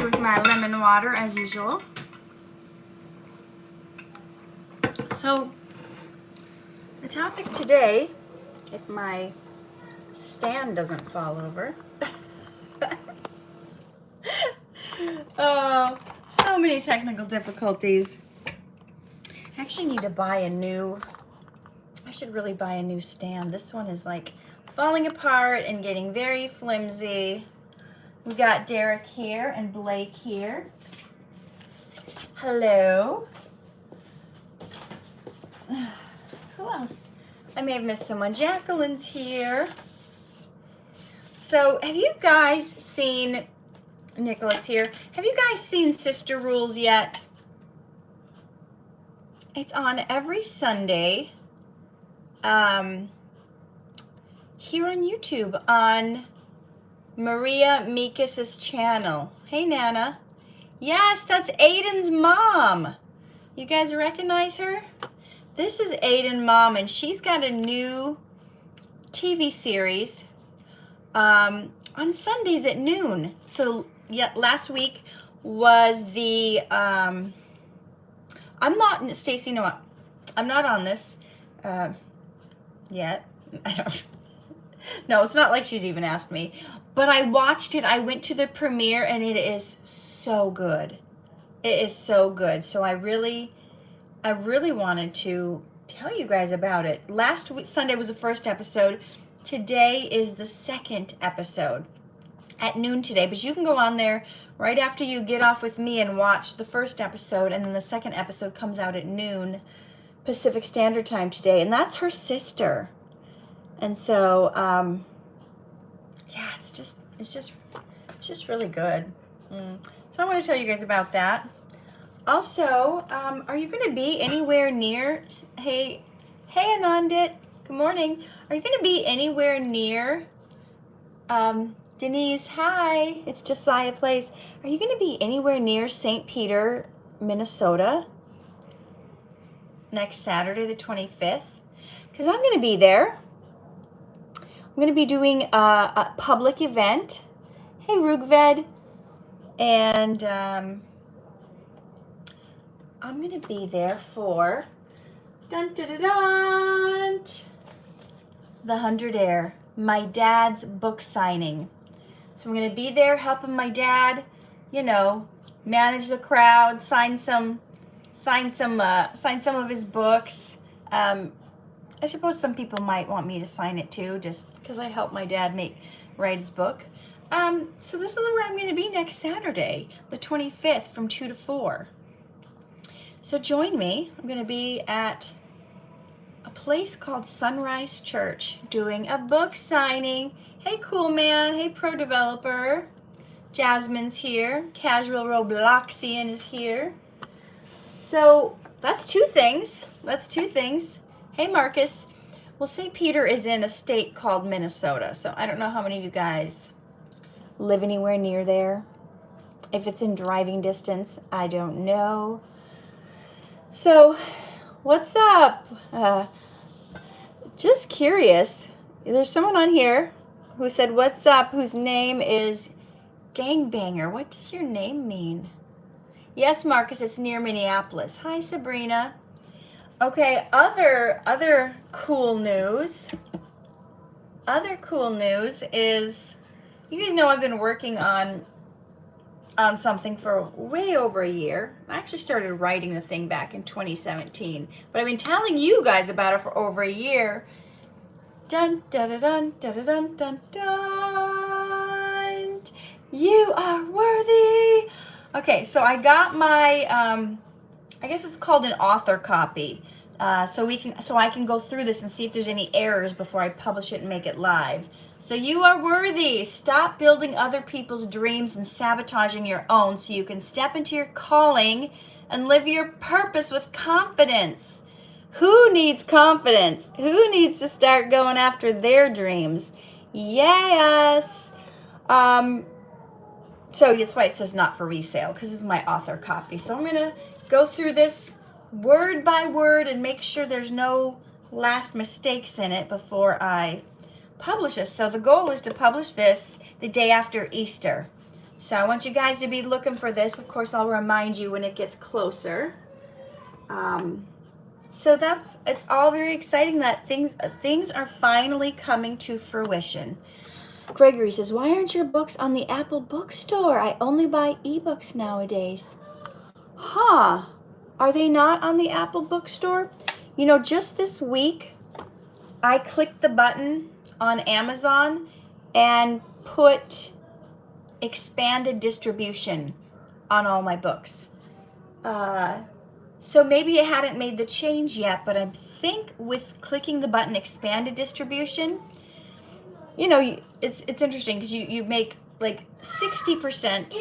with my lemon water as usual. So, the topic today, if my stand doesn't fall over. Oh, so many technical difficulties. I actually need to buy a new, I should really buy a new stand. This one is like falling apart and getting very flimsy. We got Derek here and Blake here. Hello. Who else? I may have missed someone. Jacqueline's here. So, have you guys seen, Nicholas here, have you guys seen Sister Rules yet? It's on every Sunday here on YouTube on Maria Mikas's channel. Hey, Nana. Yes, that's Ayden's mom. You guys recognize her? This is Ayden's mom, and she's got a new TV series on Sundays at noon. So, yeah, last week was the, I'm not, Stacy, no, I'm not on this yet. I don't, no, it's not like she's even asked me. But I watched it. I went to the premiere, and it is so good. It is so good. So I really wanted to tell you guys about it. Last week, Sunday was the first episode. Today is the second episode at noon today. But you can go on there right after you get off with me and watch the first episode. And then the second episode comes out at noon Pacific Standard Time today. And that's her sister. And so, yeah, it's just really good. So I want to tell you guys about that. Also, are you going to be anywhere near, hey Anandit, good morning. Are you going to be anywhere near, Denise, hi, it's Josiah Place. Are you going to be anywhere near St. Peter, Minnesota next Saturday, the 25th? Because I'm going to be there. I'm going to be doing a public event. Hey, Rugved. And I'm going to be there for dun, dun, dun, dun, the 100 Air, my dad's book signing. So I'm going to be there helping my dad, you know, manage the crowd, sign some of his books. I suppose some people might want me to sign it too, just because I helped my dad write his book. So this is where I'm going to be next Saturday, the 25th, from 2 to 4. So join me. I'm going to be at a place called Sunrise Church doing a book signing. Hey, cool man. Hey, pro developer. Jasmine's here. Casual Robloxian is here. So that's two things. Hey, Marcus. Well, St. Peter is in a state called Minnesota, so I don't know how many of you guys live anywhere near there. If it's in driving distance, I don't know. So, what's up? Just curious. There's someone on here who said, what's up, whose name is Gangbanger. What does your name mean? Yes, Marcus, it's near Minneapolis. Hi, Sabrina. Okay, other cool news. Other cool news is, you guys know I've been working on something for way over a year. I actually started writing the thing back in 2017, but I've been telling you guys about it for over a year. Dun dun dun dun dun dun dun dun. You are worthy. Okay, so I got my I guess it's called an author copy. So I can go through this and see if there's any errors before I publish it and make it live. So you are worthy. Stop building other people's dreams and sabotaging your own so you can step into your calling and live your purpose with confidence. Who needs confidence? Who needs to start going after their dreams? Yes. So that's why it says not for resale, because it's my author copy. So I'm going to go through this word by word and make sure there's no last mistakes in it before I publish this. So the goal is to publish this the day after Easter. So I want you guys to be looking for this. Of course, I'll remind you when it gets closer. So it's all very exciting that things are finally coming to fruition. Gregory says, why aren't your books on the Apple bookstore? I only buy ebooks nowadays. Huh. Are they not on the Apple bookstore? You know, just this week, I clicked the button on Amazon and put expanded distribution on all my books. So maybe it hadn't made the change yet, but I think with clicking the button expanded distribution, you know, it's interesting because you make like 60%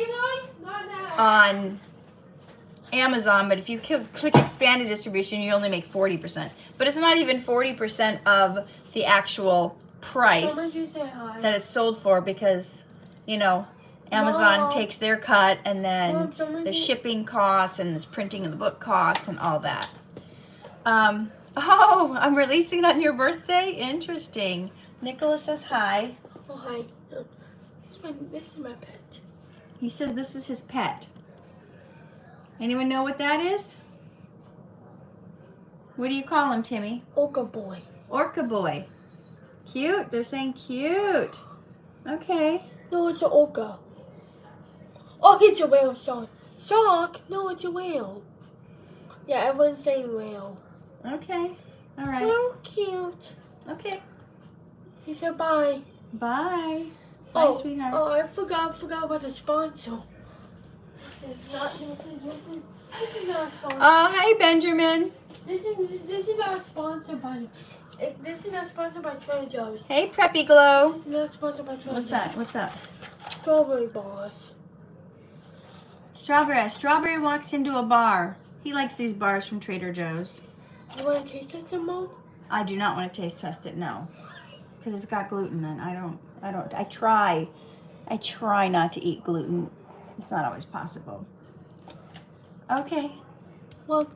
on Amazon, but if you click expanded distribution, you only make 40%. But it's not even 40% of the actual price that it's sold for because, you know, Amazon takes their cut and then the shipping costs and this printing of the book costs and all that. Oh, I'm releasing it on your birthday? Interesting. Nicholas says hi. Oh, hi. This is my pet. He says this is his pet. Anyone know what that is? What do you call him, Timmy? Orca boy. Orca boy. Cute. They're saying cute. Okay. No, it's an orca. Oh, it's a whale shark. Shark? No, it's a whale. Yeah, everyone's saying whale. Okay. All right. Oh, cute. Okay. He said bye. Bye. Bye, sweetheart. Oh, I forgot about the sponsor. This is not sponsored. Oh, hey, Benjamin. This is not sponsored by. This is not sponsored by Trader Joe's. Hey, Preppy Glow. This is not sponsored by Trader Joe's. What's that? What's up? Strawberry bars. Strawberry walks into a bar. He likes these bars from Trader Joe's. You want to taste test them, Mom? I do not want to taste test it, no. Because it's got gluten and I try not to eat gluten. It's not always possible. Okay. Well,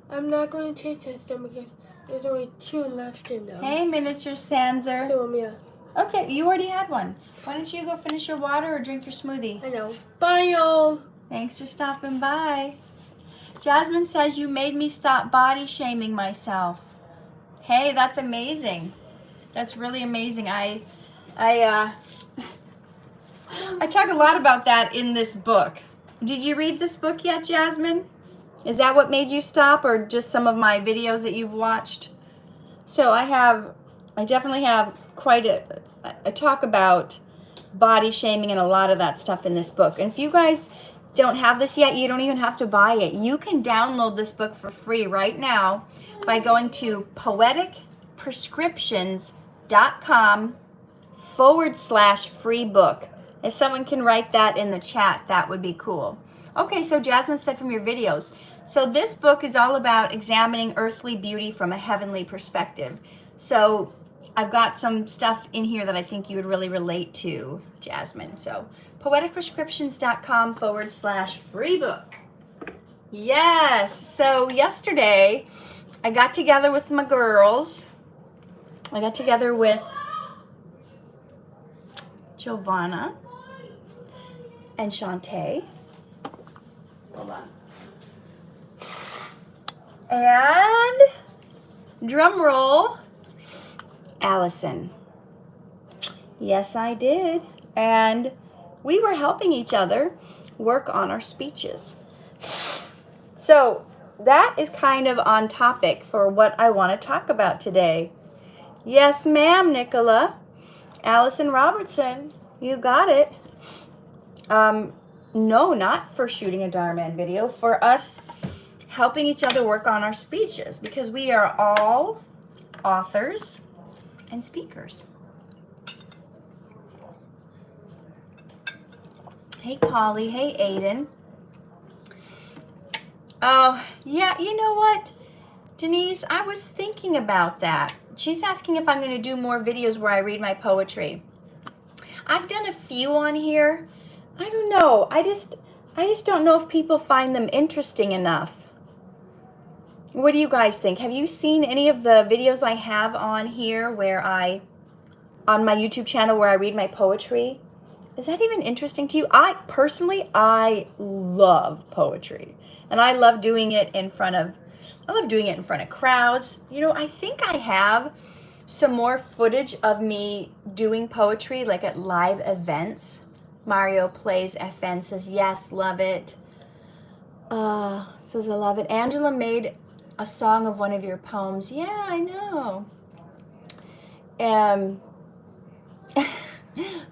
I'm not going to taste test them because there's only 2 left in them. Hey, Miniature Sanser. So, yeah. Okay, you already had one. Why don't you go finish your water or drink your smoothie? I know. Bye, y'all. Thanks for stopping by. Jasmine says you made me stop body shaming myself. Hey, that's amazing. That's really amazing. I talk a lot about that in this book. Did you read this book yet, Jasmine? Is that what made you stop, or just some of my videos that you've watched? So I definitely have quite a talk about body shaming and a lot of that stuff in this book. And if you guys don't have this yet, you don't even have to buy it. You can download this book for free right now by going to poeticprescriptions.com/free book. If someone can write that in the chat, that would be cool. Okay, so Jasmine said from your videos. So this book is all about examining earthly beauty from a heavenly perspective. So I've got some stuff in here that I think you would really relate to, Jasmine. So poeticprescriptions.com/free book. Yes, so yesterday I got together with my girls. I got together with Giovanna and Shantae. Hold on. And drum roll, Allison. Yes, I did. And we were helping each other work on our speeches. So that is kind of on topic for what I want to talk about today. Yes, ma'am, Nicola. Allison Robertson, you got it. No, not for shooting a Dhar Mann video, for us helping each other work on our speeches, because we are all authors and speakers. Hey, Polly. Hey, Ayden. Oh, yeah, you know what, Denise? I was thinking about that. She's asking if I'm going to do more videos where I read my poetry. I've done a few on here. I don't know. I just don't know if people find them interesting enough. What do you guys think? Have you seen any of the videos I have on here on my YouTube channel where I read my poetry? Is that even interesting to you? I love poetry, and I love doing it in front of crowds. You know, I think I have some more footage of me doing poetry, like at live events. Mario Plays FN says, yes, love it. Says, I love it. Angela made a song of one of your poems. Yeah, I know.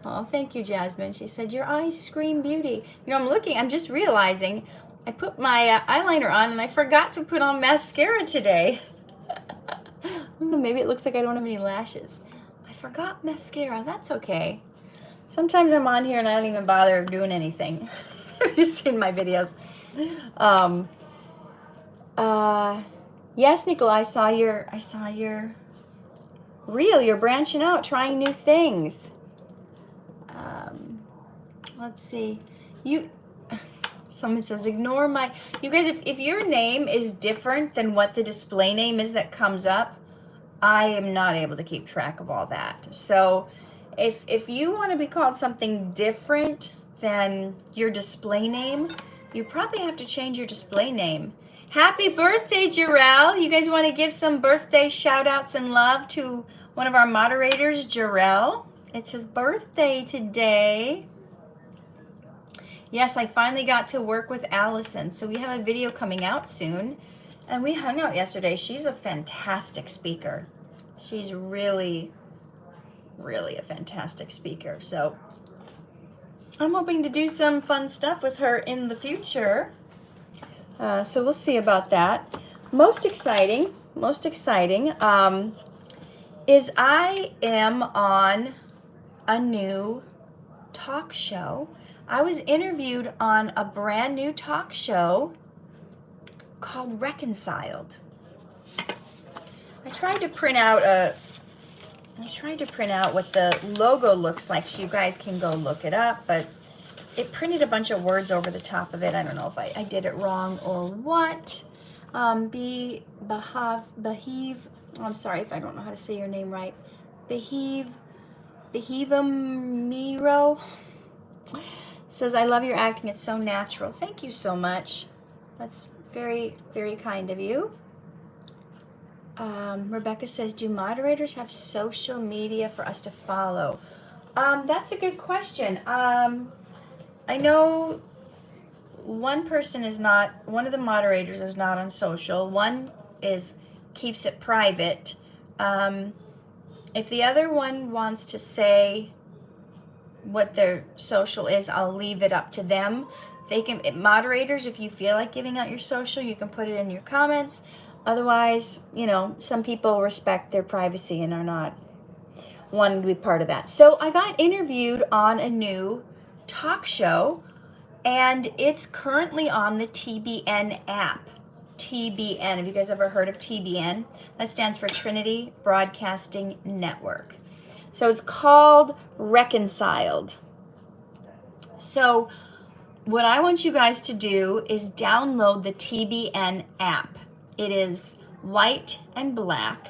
Oh, thank you, Jasmine. She said, your eyes scream beauty. You know, I'm just realizing I put my eyeliner on and I forgot to put on mascara today. I don't know, maybe it looks like I don't have any lashes. I forgot mascara. That's okay. Sometimes I'm on here and I don't even bother doing anything. Have you seen my videos? Yes, Nicola, I saw your reel. You're branching out, trying new things. Let's see. Someone says, ignore my, you guys, if your name is different than what the display name is that comes up, I am not able to keep track of all that. So if you want to be called something different than your display name, you probably have to change your display name. Happy birthday, Jarrell. You guys want to give some birthday shout outs and love to one of our moderators, Jarrell? It's his birthday today. Yes, I finally got to work with Allison. So we have a video coming out soon. And we hung out yesterday. She's a fantastic speaker. She's really, really a fantastic speaker. So I'm hoping to do some fun stuff with her in the future. So we'll see about that. Most exciting is I am on a new talk show. I was interviewed on a brand new talk show called Reconciled. I tried to print out what the logo looks like so you guys can go look it up, but it printed a bunch of words over the top of it. I don't know if I did it wrong or what. Behave. I'm sorry if I don't know how to say your name right. Miro says, I love your acting. It's so natural. Thank you so much. That's very, very kind of you. Rebecca says, do moderators have social media for us to follow? That's a good question. I know one of the moderators is not on social. One keeps it private. If the other one wants to say what their social is, I'll leave it up to them. Moderators, if you feel like giving out your social, you can put it in your comments. Otherwise, you know, some people respect their privacy and are not wanting to be part of that. So I got interviewed on a new talk show, and it's currently on the TBN app. TBN, have you guys ever heard of TBN? That stands for Trinity Broadcasting Network. So it's called Reconciled. So what I want you guys to do is download the TBN app. It is white and black.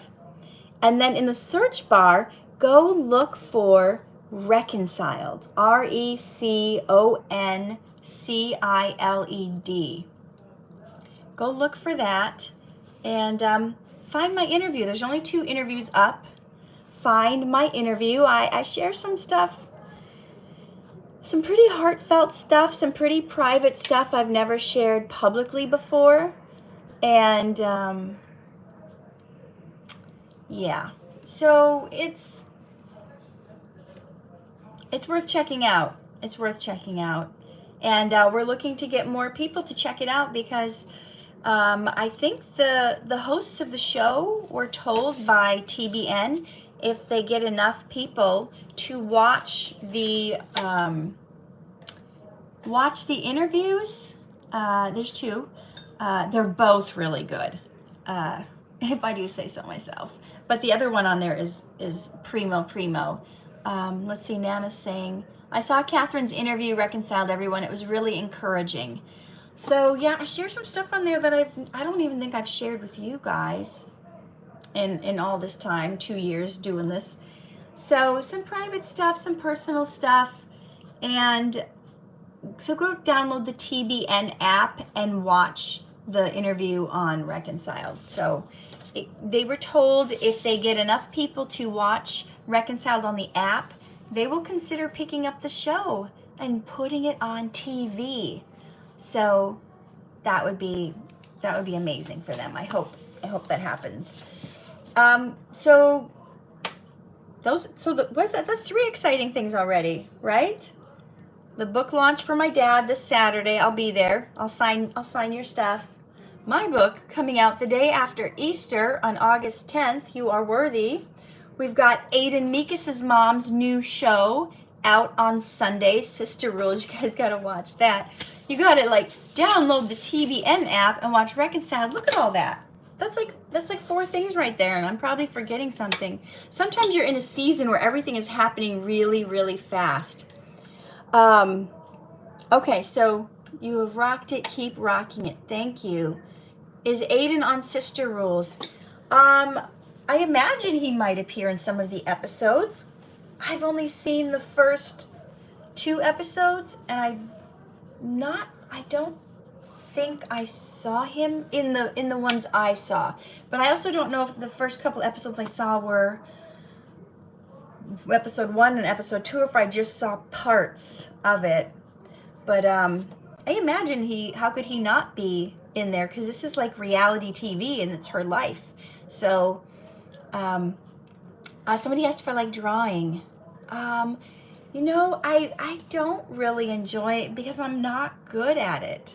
And then in the search bar, go look for Reconciled. RECONCILED. Go look for that and find my interview. There's only 2 interviews up. Find my interview. I share some stuff, some pretty heartfelt stuff, some pretty private stuff I've never shared publicly before. And yeah, so it's worth checking out. It's worth checking out. And we're looking to get more people to check it out because I think the hosts of the show were told by TBN if they get enough people to watch the interviews. There's 2. They're both really good, if I do say so myself. But the other one on there is primo. Let's see, Nana's saying, I saw Catherine's interview, Reconciled everyone. It was really encouraging. So yeah, I share some stuff on there that I don't even think I've shared with you guys in all this time, 2 years doing this. So some private stuff, some personal stuff, And so go download the TBN app and watch the interview on Reconciled. So they were told if they get enough people to watch Reconciled on the app, they will consider picking up the show and putting it on TV. So that would be amazing for them. I hope that happens. That's 3 exciting things already, right? The book launch for my dad this Saturday. I'll be there. I'll sign your stuff. My book coming out the day after Easter on August 10th, You Are Worthy. We've got Ayden Meekis's mom's new show out on Sunday, Sister Rules. You guys got to watch that. You got to download the TBN app and watch Reconciled. Look at all that. That's like 4 things right there, and I'm probably forgetting something. Sometimes you're in a season where everything is happening really, really fast. Okay, so you have rocked it. Keep rocking it. Thank you. Is Ayden on Sister Rules? I imagine he might appear in some of the episodes. I've only seen the first 2 episodes, and I don't think I saw him in the ones I saw. But I also don't know if the first couple episodes I saw were episode 1 and episode 2, or if I just saw parts of it. But I imagine how could he not be in there? Because this is like reality TV and it's her life. So somebody asked if I like drawing. I don't really enjoy it because I'm not good at it.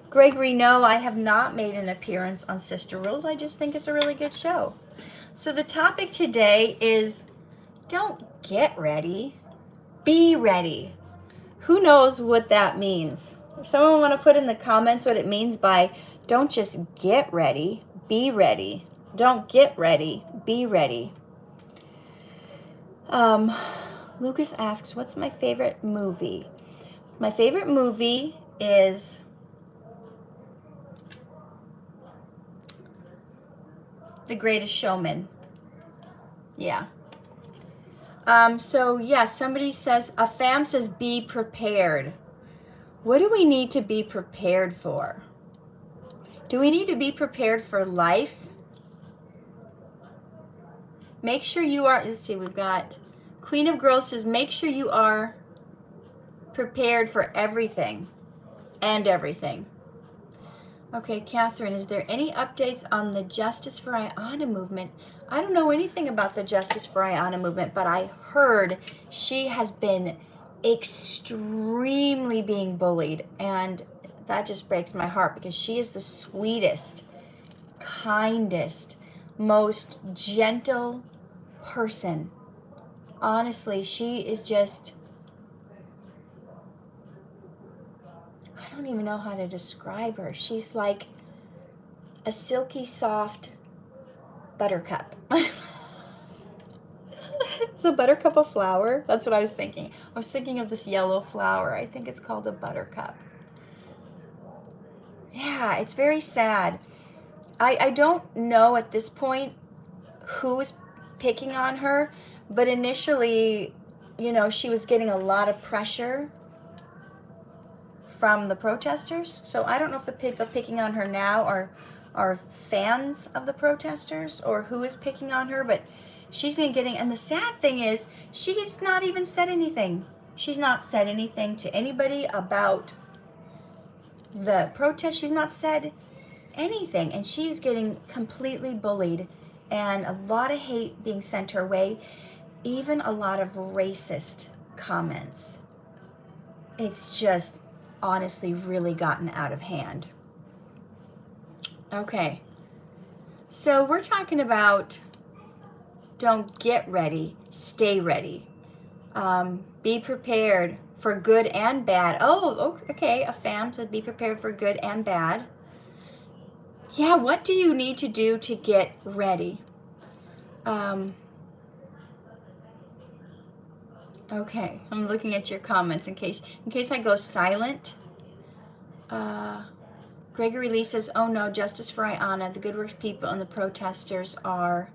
Gregory, no, I have not made an appearance on Sister Rules. I just think it's a really good show. So the topic today is don't get ready, be ready. Who knows what that means? If someone want to put in the comments what it means by don't just get ready, be ready. Don't get ready, be ready. Lucas asks, what's my favorite movie? My favorite movie is The Greatest Showman. Yeah. Somebody says, a fam says, be prepared. What do we need to be prepared for? Do we need to be prepared for life? Make sure you are, let's see, we've got Queen of Girls says, make sure you are prepared for everything and everything. Okay, Katherine, is there any updates on the Justice for Ayana movement? I don't know anything about the Justice for Ayana movement, but I heard she has been extremely being bullied, and that just breaks my heart because she is the sweetest, kindest, most gentle person. Honestly, she is just, I don't even know how to describe her. She's like a silky soft buttercup. Is a buttercup a flower? That's what I was thinking. I was thinking of this yellow flower. I think it's called a buttercup. Yeah, it's very sad. I don't know at this point who's picking on her, but initially, she was getting a lot of pressure from the protesters. So I don't know if the people picking on her now are fans of the protesters or who is picking on her, but she's been getting, and the sad thing is she's not even said anything. She's not said anything to anybody about the protest. She's not said anything, and she's getting completely bullied and a lot of hate being sent her way, even a lot of racist comments. It's just honestly really gotten out of hand. Okay, so we're talking about don't get ready, stay ready. Be prepared for good and bad. Oh, okay, a fam said be prepared for good and bad. Yeah, what do you need to do to get ready? Okay, I'm looking at your comments in case I go silent. Gregory Lee says, oh no, Justice for Ayana, the Good Works people and the protesters are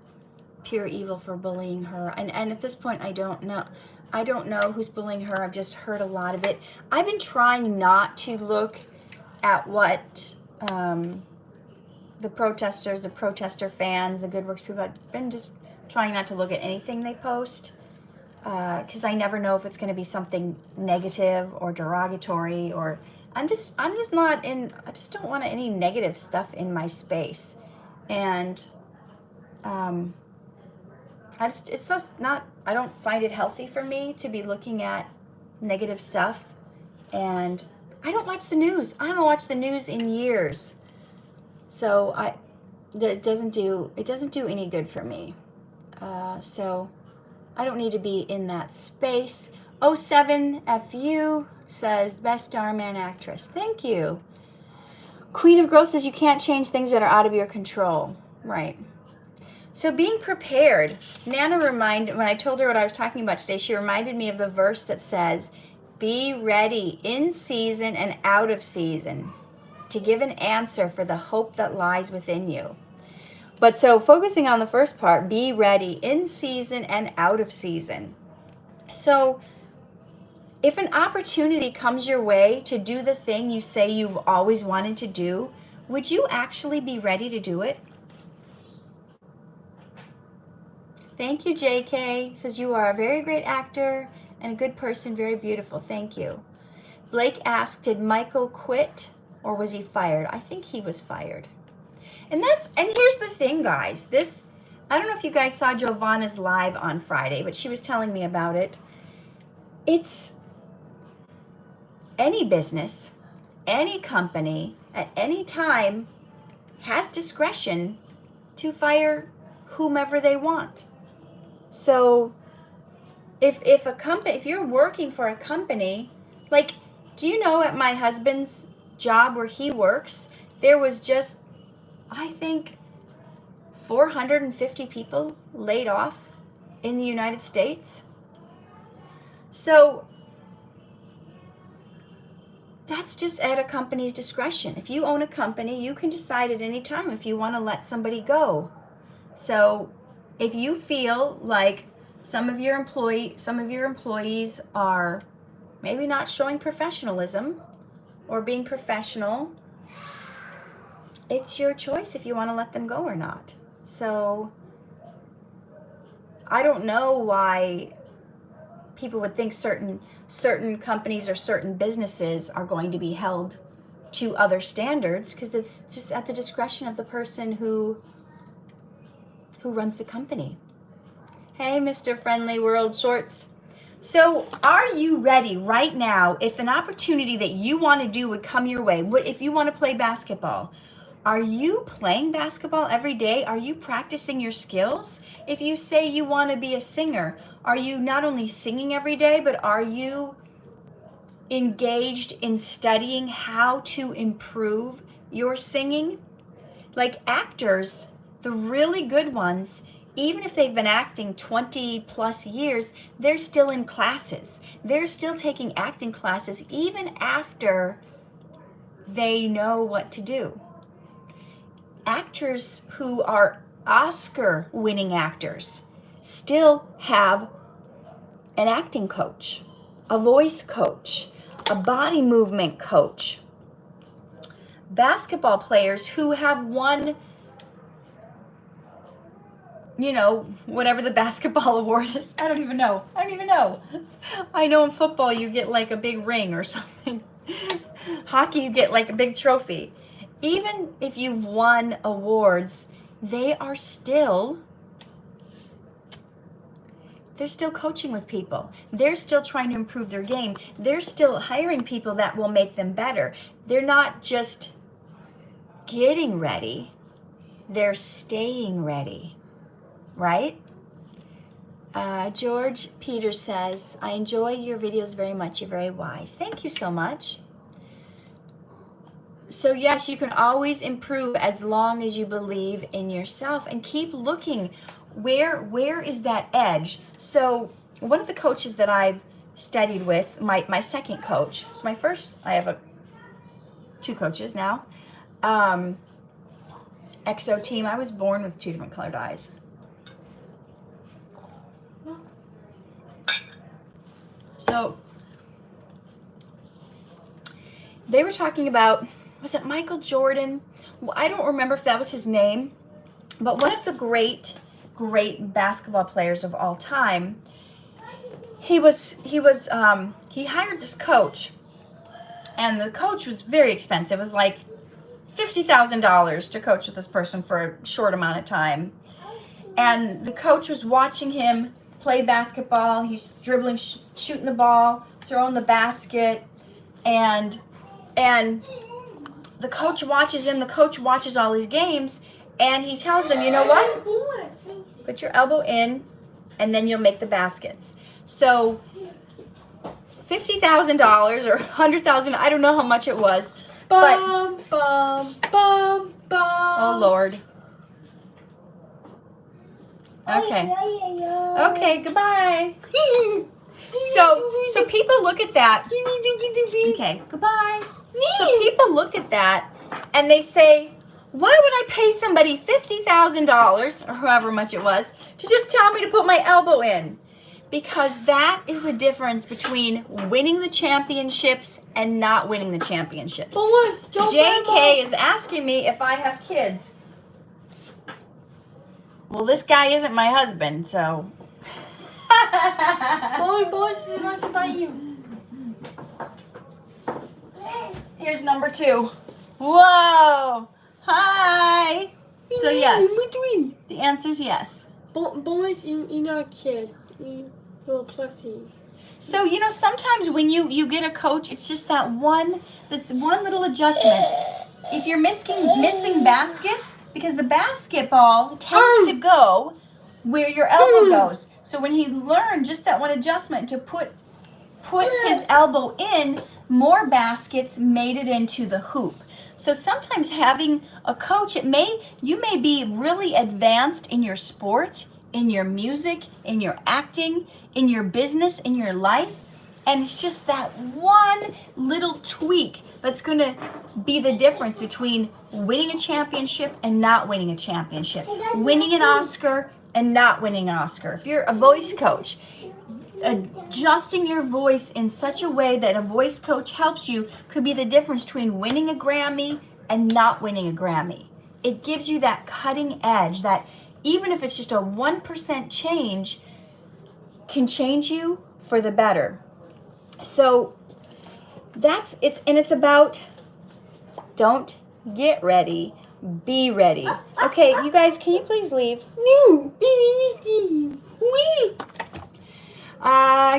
pure evil for bullying her. And at this point, I don't know. I don't know who's bullying her. I've just heard a lot of it. I've been trying not to look at what the protesters, the protester fans, the Good Works people, I've been just trying not to look at anything they post because I never know if it's going to be something negative or derogatory, or I'm just not in, I just don't want any negative stuff in my space. And it's just not, I don't find it healthy for me to be looking at negative stuff. And I don't watch the news. I haven't watched the news in years. So it doesn't do any good for me. So I don't need to be in that space. 07FU says, best Dhar Mann actress. Thank you. Queen of Growth says, you can't change things that are out of your control. Right. So being prepared. Nana reminded, when I told her what I was talking about today, she reminded me of the verse that says, be ready in season and out of season to give an answer for the hope that lies within you. But so focusing on the first part, be ready in season and out of season. So if an opportunity comes your way to do the thing you say you've always wanted to do, would you actually be ready to do it? Thank you, JK. Says you are a very great actor and a good person, very beautiful. Thank you. Blake asked, did Michael quit or was he fired? I think he was fired. And here's the thing, guys. I don't know if you guys saw Giovanna's live on Friday, but she was telling me about it. It's any business, any company, at any time has discretion to fire whomever they want. So if you're working for a company, like, do you know at my husband's job where he works, there was just, I think, 450 people laid off in the United States. So that's just at a company's discretion. If you own a company, you can decide at any time if you want to let somebody go. So if you feel like some of your employees are maybe not showing professionalism or being professional, it's your choice if you want to let them go or not. So I don't know why people would think certain companies or certain businesses are going to be held to other standards, because it's just at the discretion of the person who runs the company. Hey, Mr. Friendly World Shorts. So are you ready right now if an opportunity that you want to do would come your way? If you want to play basketball, are you playing basketball every day? Are you practicing your skills? If you say you want to be a singer, are you not only singing every day, but are you engaged in studying how to improve your singing? Like actors, the really good ones, even if they've been acting 20 plus years, they're still in classes. They're still taking acting classes even after they know what to do. Actors who are Oscar-winning actors still have an acting coach, a voice coach, a body movement coach. Basketball players who have won, whatever the basketball award is. I don't even know. I know in football you get like a big ring or something. Hockey, you get like a big trophy. Even if you've won awards, they're still coaching with people. They're still trying to improve their game. They're still hiring people that will make them better. They're not just getting ready. They're staying ready, right? George Peters says, I enjoy your videos very much. You're very wise. Thank you so much. So yes, you can always improve as long as you believe in yourself and keep looking. Where is that edge? So one of the coaches that I've studied with, my second coach, so my first, I have two coaches now. XO team, I was born with two different colored eyes. So they were talking about, was it Michael Jordan? Well, I don't remember if that was his name, but one of the great basketball players of all time, he hired this coach, and the coach was very expensive. It was like $50,000 to coach with this person for a short amount of time. And the coach was watching him play basketball. He's dribbling, shooting the ball, throwing the basket, and the coach watches him. The coach watches all his games, and he tells him, you know what? Put your elbow in, and then you'll make the baskets. So $50,000 or $100,000, I don't know how much it was. Bum, bum, bum, bum. Oh, Lord. Okay. Okay, goodbye. So people look at that. Okay, goodbye. So people look at that and they say, why would I pay somebody $50,000 or however much it was to just tell me to put my elbow in? Because that is the difference between winning the championships and not winning the championships. JK is asking me if I have kids. Well, this guy isn't my husband, so. Boy, this is much about you. Here's number 2. Whoa! Hi! So yes, the answer is yes. Boys, you're not a kid. You're a plushie. So, sometimes when you get a coach, it's just that one little adjustment. If you're missing baskets, because the basketball tends to go where your elbow goes. So when he learned just that one adjustment to put his elbow in, more baskets made it into the hoop. So sometimes having a coach, you may be really advanced in your sport, in your music, in your acting, in your business, in your life, and it's just that one little tweak that's going to be the difference between winning a championship and not winning a championship, winning an Oscar and not winning an Oscar. If you're a voice coach, adjusting your voice in such a way that a voice coach helps you could be the difference between winning a Grammy and not winning a Grammy. It gives you that cutting edge that even if it's just a 1% change, can change you for the better. So that's it, and it's about don't get ready, be ready. Okay, you guys, can you please leave? No.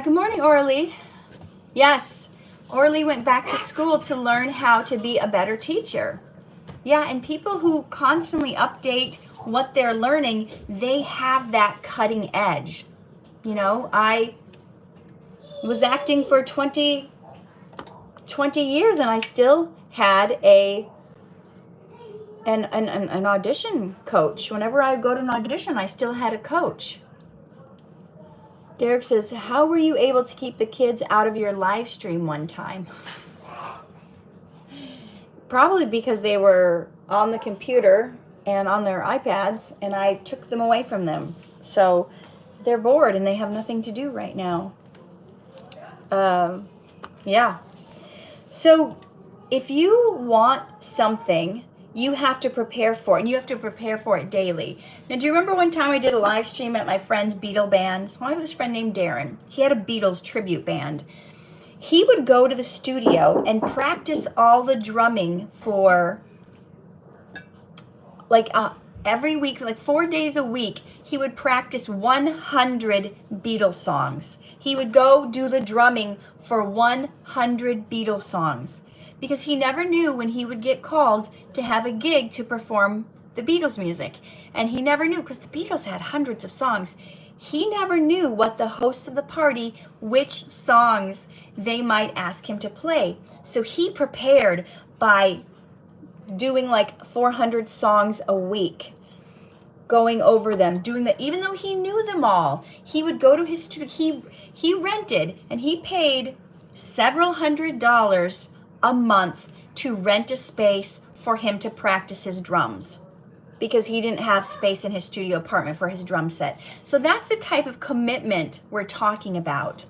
Good morning, Orly. Yes, Orly went back to school to learn how to be a better teacher. Yeah, and people who constantly update what they're learning, they have that cutting edge. I was acting for 20 years and I still had an audition coach. Whenever I go to an audition, I still had a coach. Derek says, how were you able to keep the kids out of your live stream one time? Probably because they were on the computer and on their iPads, and I took them away from them. So they're bored and they have nothing to do right now. Yeah. So if you want something, you have to prepare for it, and you have to prepare for it daily. Now, do you remember one time I did a live stream at my friend's Beatle band? Well, I have this friend named Darren. He had a Beatles tribute band. He would go to the studio and practice all the drumming for every week, 4 days a week. He would practice 100 Beatles songs. He would go do the drumming for 100 Beatles songs because he never knew when he would get called to have a gig to perform the Beatles music. And he never knew because the Beatles had hundreds of songs. He never knew what the hosts of the party, which songs they might ask him to play. So he prepared by doing 400 songs a week, going over them, doing that. Even though he knew them all, he would go to his studio. He rented and he paid several $100s a month to rent a space for him to practice his drums because he didn't have space in his studio apartment for his drum set. So that's the type of commitment we're talking about.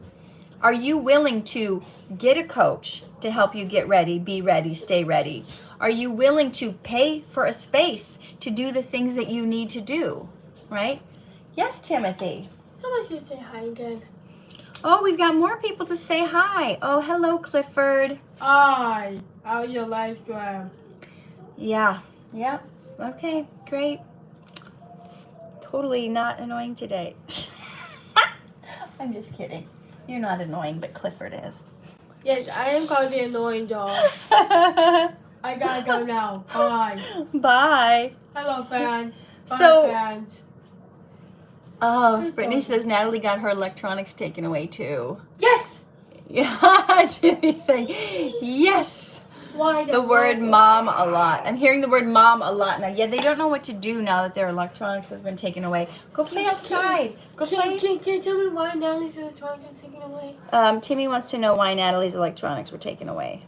Are you willing to get a coach to help you get ready, be ready, stay ready? Are you willing to pay for a space to do the things that you need to do, right? Yes, Timothy. How about you say hi again? Oh, we've got more people to say hi. Oh, hello, Clifford. Hi. How's your life going? Yeah. Yep. Okay, great. It's totally not annoying today. I'm just kidding. You're not annoying, but Clifford is. Yes, I am called the annoying dog. I gotta go now. Bye. Bye. Hello, fans. Bye, So- fans. Oh, Brittany says Natalie got her electronics taken away too. Yes. Yeah, Jimmy's saying yes. Why The word mom a lot. I'm hearing the word mom a lot now. Yeah, they don't know what to do now that their electronics have been taken away. Go play outside. Go play. Can you tell me why Natalie's electronics are taken away? Timmy wants to know why Natalie's electronics were taken away.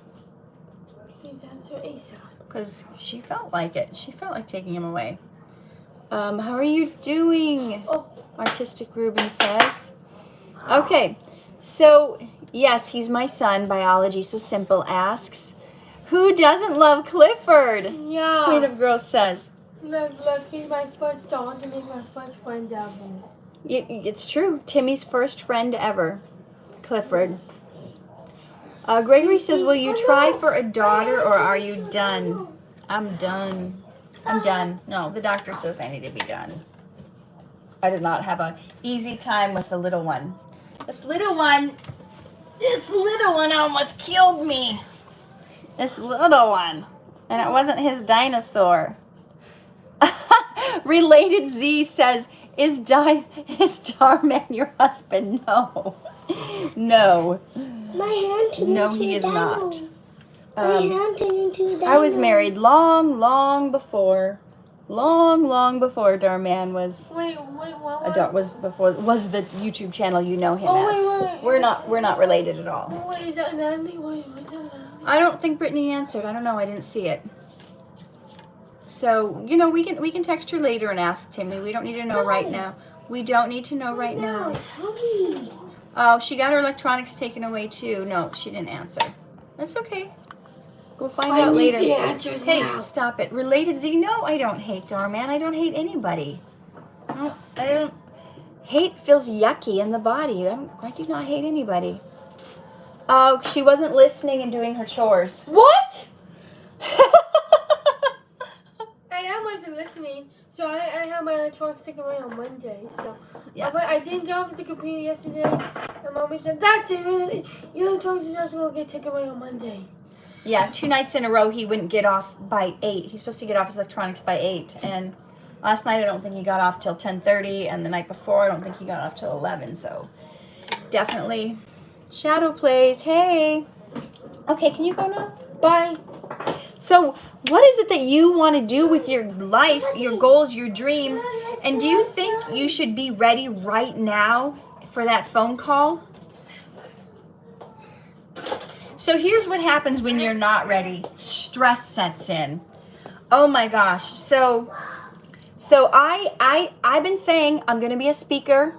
Please answer ASAP. Because she felt like it. She felt like taking him away. How are you doing? Oh. Artistic Ruben says. Okay, so yes, he's my son. Biology So Simple asks, who doesn't love Clifford? Yeah. Queen of Girls says. Look, he's my first dog and he's my first friend ever. It's true. Timmy's first friend ever. Clifford. Gregory says, will you try for a daughter or are you done? I'm done. I'm done. No, the doctor says I need to be done. I did not have an easy time with the little one. This little one almost killed me. This little one. And it wasn't his dinosaur. Related Z says, is Dhar Mann your husband? No. No. My hand turned No, into he a is dino. not. My hand turned into a dino. I was married long before Dhar Mann was What? was the YouTube channel you know him Oh, as. wait. We're not related at all. Oh, wait, is that Natalie? Wait, is that Natalie? I don't think Brittany answered. I don't know. I didn't see it. So, we can text her later and ask Timmy. We don't need to know right now. We don't need to know right now. Tell me. Oh, she got her electronics taken away too. No, she didn't answer. That's okay. We'll find I out need later. the answers Hey, now. stop it. Related Z, no, I don't hate Dhar Mann. I don't hate anybody. I don't. Hate feels yucky in the body. I do not hate anybody. Oh, she wasn't listening and doing her chores. What? I wasn't listening, so I have my electronics taken away on Monday. So Yeah. but I didn't get off the computer yesterday. And Mommy said, that's it. Your electronics are just going to get taken away on Monday. Yeah, 2 nights in a row he wouldn't get off by 8. He's supposed to get off his electronics by 8. And last night I don't think he got off till 10:30. And the night before I don't think he got off till 11. So definitely shadow plays. Hey. Okay, can you go now? Bye. So what is it that you want to do with your life, your goals, your dreams? And do you think you should be ready right now for that phone call? So here's what happens when you're not ready. Stress sets in. Oh my gosh. So I've been saying I'm going to be a speaker.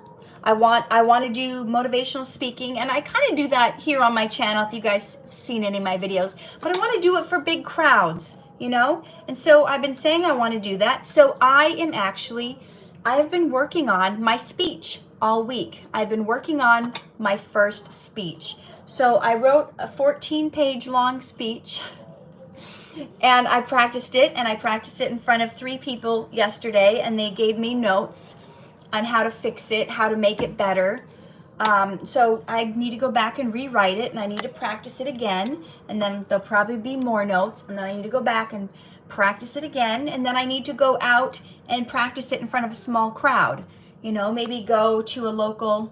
I want to do motivational speaking, and I kind of do that here on my channel if you guys have seen any of my videos, but I want to do it for big crowds, And so I've been saying I want to do that. So I have been working on my speech all week. I've been working on my first speech. So I wrote a 14-page long speech, and I practiced it in front of 3 people yesterday, and they gave me notes on how to fix it, how to make it better. So I need to go back and rewrite it, and I need to practice it again, and then there'll probably be more notes, and then I need to go back and practice it again, and then I need to go out and practice it in front of a small crowd. Maybe go to a local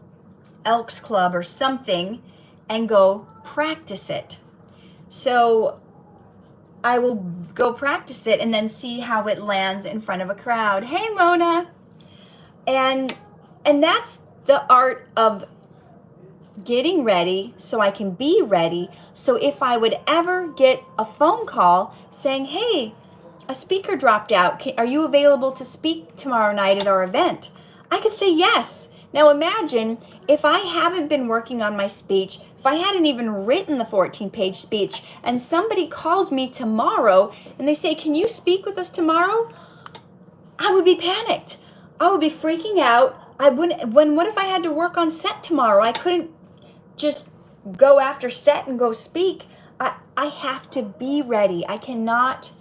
Elks Club or something and go practice it. So I will go practice it and then see how it lands in front of a crowd. Hey, Mona. And that's the art of getting ready so I can be ready. So if I would ever get a phone call saying, hey, a speaker dropped out. Are you available to speak tomorrow night at our event? I could say yes. Now imagine if I haven't been working on my speech, if I hadn't even written the 14-page speech, and somebody calls me tomorrow and they say, can you speak with us tomorrow? I would be panicked. I would be freaking out. What if I had to work on set tomorrow? I couldn't just go after set and go speak. I have to be ready. I cannot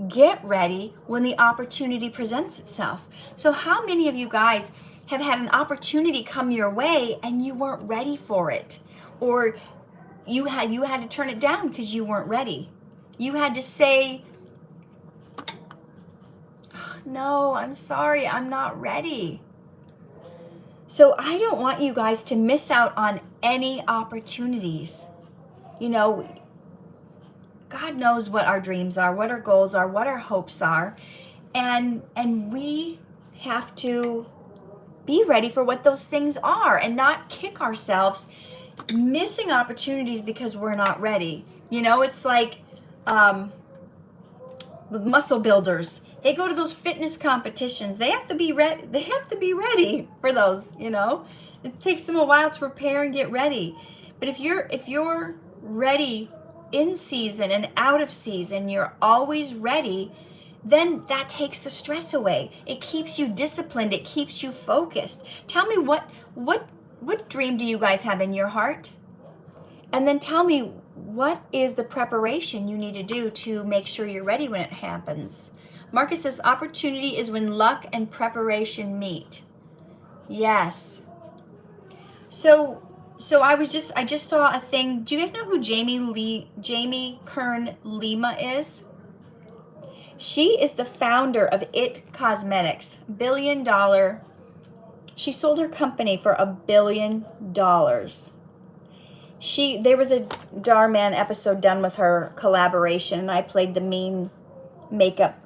get ready when the opportunity presents itself. So how many of you guys have had an opportunity come your way and you weren't ready for it? Or you had to turn it down because you weren't ready. You had to say, no, I'm sorry, I'm not ready. So I don't want you guys to miss out on any opportunities. You know, God knows what our dreams are, what our goals are, what our hopes are. And we have to be ready for what those things are and not kick ourselves missing opportunities because we're not ready. You know, it's like with muscle builders. They go to those fitness competitions. They have to be ready. They have to be ready for those, you know. It takes them a while to prepare and get ready. But if you're ready in season and out of season, you're always ready, then that takes the stress away. It keeps you disciplined. It keeps you focused. Tell me what dream do you guys have in your heart? And then tell me, what is the preparation you need to do to make sure you're ready when it happens? Marcus says, opportunity is when luck and preparation meet. Yes. So I just saw a thing. Do you guys know who Jamie Kern Lima is? She is the founder of It Cosmetics, $1 billion. She sold her company for $1 billion. There was a Dhar Mann episode done with her collaboration, and I played the mean makeup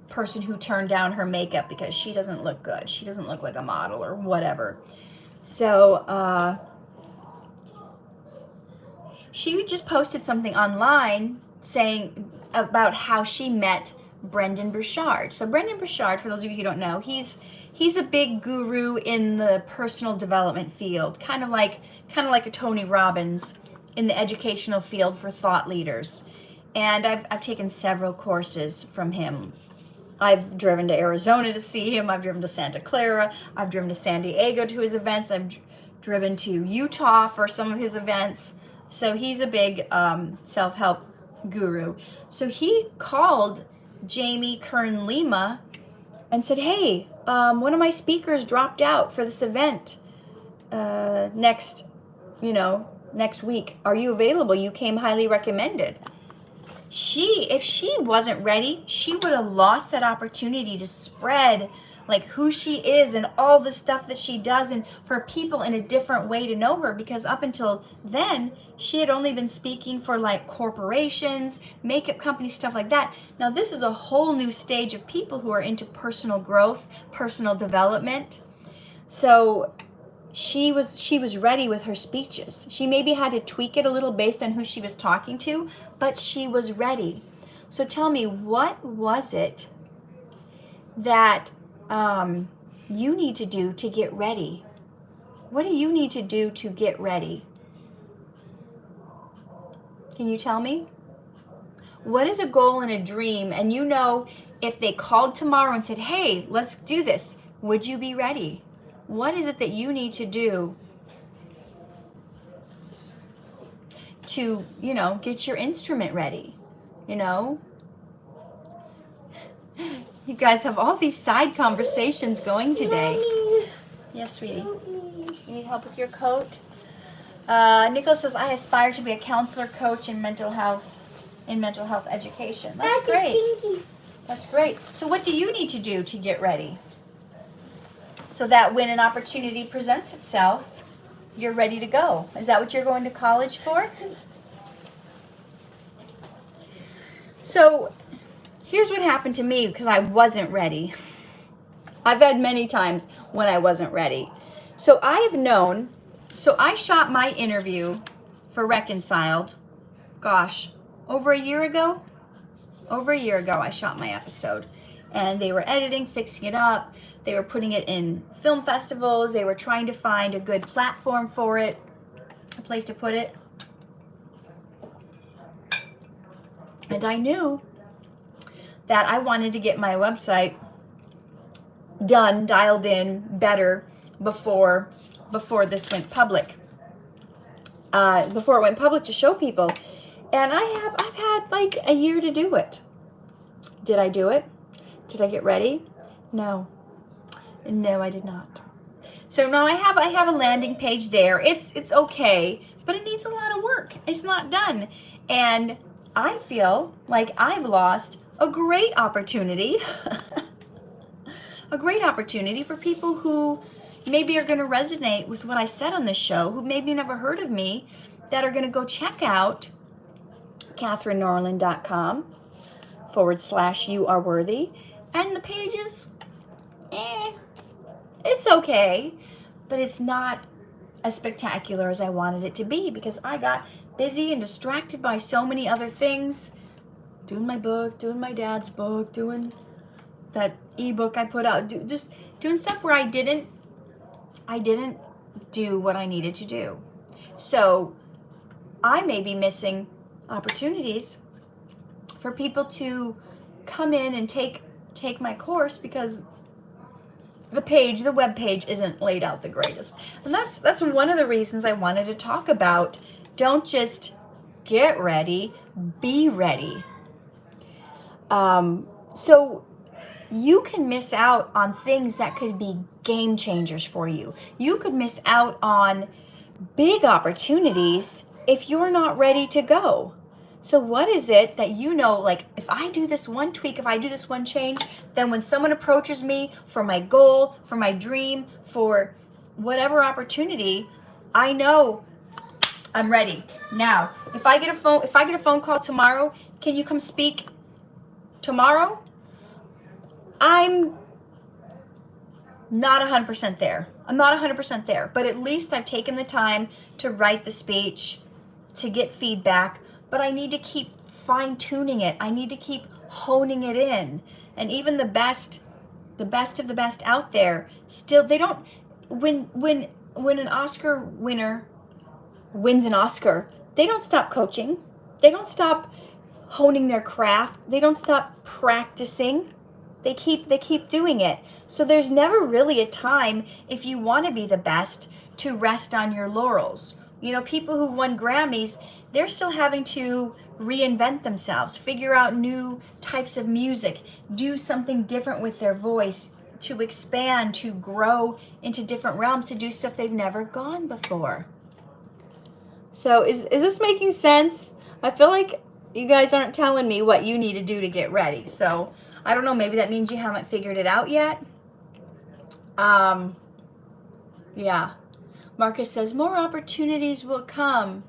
person who turned down her makeup because she doesn't look good. She doesn't look like a model or whatever. So she just posted something online saying about how she met Brendon Burchard. So Brendon Burchard, for those of you who don't know, he's a big guru in the personal development field, kind of like a Tony Robbins in the educational field for thought leaders. And I've taken several courses from him. I've driven to Arizona to see him. I've driven to Santa Clara. I've driven to San Diego to his events. I've driven to Utah for some of his events. So he's a big self-help guru. So he called Jamie Kern Lima and said, hey, one of my speakers dropped out for this event next week. Are you available? You came highly recommended. If she wasn't ready, she would have lost that opportunity to spread like who she is and all the stuff that she does, and for people in a different way to know her, because up until then she had only been speaking for like corporations, makeup companies, stuff like that. Now this is a whole new stage of people who are into personal growth, personal development. So she was ready with her speeches. She maybe had to tweak it a little based on who she was talking to, but she was ready. So tell me, what was it that you need to do to get ready? What do you need to do to get ready? Can you tell me? What is a goal and a dream? And you know, if they called tomorrow and said, hey, let's do this, would you be ready? What is it that you need to do to, get your instrument ready? You guys have all these side conversations going today. Mommy, Yes, sweetie. help me. You need help with your coat? Nicholas says, I aspire to be a counselor coach in mental health education. That's Daddy, great. Pinky. That's great. So what do you need to do to get ready? So that when an opportunity presents itself, you're ready to go. Is that what you're going to college for? So here's what happened to me because I wasn't ready. I've had many times when I wasn't ready. So I shot my interview for Reconciled, over a year ago. Over a year ago, I shot my episode. And they were editing, fixing it up. They were putting it in film festivals. They were trying to find a good platform for it, a place to put it. And I knew that I wanted to get my website done, dialed in better before this went public. Before it went public to show people. And I've had like a year to do it. Did I do it? Did I get ready? No. No, I did not. So now I have a landing page there. It's okay, but it needs a lot of work. It's not done. And I feel like I've lost a great opportunity. A great opportunity for people who maybe are going to resonate with what I said on this show, who maybe never heard of me, that are going to go check out KatherineNorland.com/you are worthy. And the page is, it's okay, but it's not as spectacular as I wanted it to be because I got busy and distracted by so many other things. Doing my book, doing my dad's book, doing that ebook I put out, just doing stuff where I didn't do what I needed to do. So I may be missing opportunities for people to come in and take my course because the web page isn't laid out the greatest. And that's one of the reasons I wanted to talk about. Don't just get ready, be ready. So you can miss out on things that could be game changers for you. You could miss out on big opportunities if you're not ready to go. So what is it that you know, like if I do this one tweak, if I do this one change, then when someone approaches me for my goal, for my dream, for whatever opportunity, I know I'm ready. Now, if I get a phone call tomorrow, can you come speak tomorrow? I'm not 100% there. I'm not 100% there, but at least I've taken the time to write the speech, to get feedback, but I need to keep fine-tuning it. I need to keep honing it in. And even the best of the best out there, still they don't, when an Oscar winner wins an Oscar, they don't stop coaching. They don't stop honing their craft. They don't stop practicing. They keep doing it. So there's never really a time, if you want to be the best, to rest on your laurels. You know, people who won Grammys, they're still having to reinvent themselves, figure out new types of music, do something different with their voice, to expand, to grow into different realms, to do stuff they've never gone before. So is this making sense? I feel like you guys aren't telling me what you need to do to get ready. So I don't know, maybe that means you haven't figured it out yet. Yeah. Marcus says, more opportunities will come.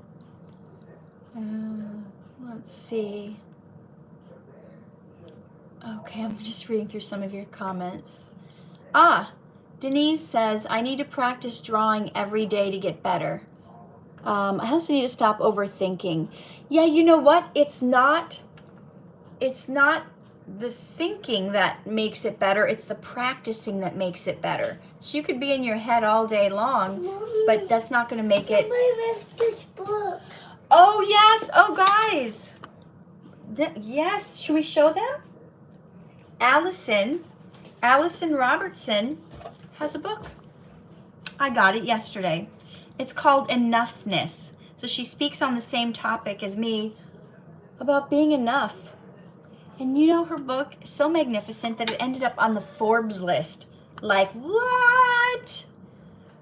Let's see. Okay, I'm just reading through some of your comments. Denise says, I need to practice drawing every day to get better. I also need to stop overthinking. Yeah, you know what? It's not the thinking that makes it better. It's the practicing that makes it better. So you could be in your head all day long, but that's not going to make it. Somebody left this book. Oh, yes. Oh, guys. Yes. Should we show them? Allison Robertson has a book. I got it yesterday. It's called Enoughness. So she speaks on the same topic as me about being enough. And you know, her book is so magnificent that it ended up on the Forbes list. Like, what?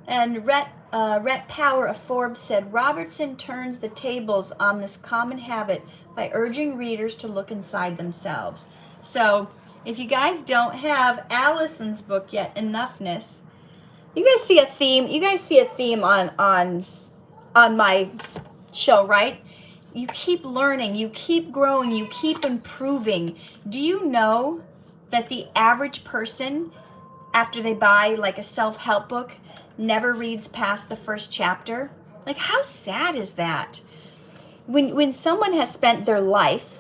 And Rhett Power of Forbes said, Robertson turns the tables on this common habit by urging readers to look inside themselves. So if you guys don't have Allison's book yet, Enoughness, you guys see a theme. You guys see a theme on my show, right? You keep learning, you keep growing, you keep improving. Do you know that the average person, after they buy like a self-help book, never reads past the first chapter? Like, how sad is that? When someone has spent their life,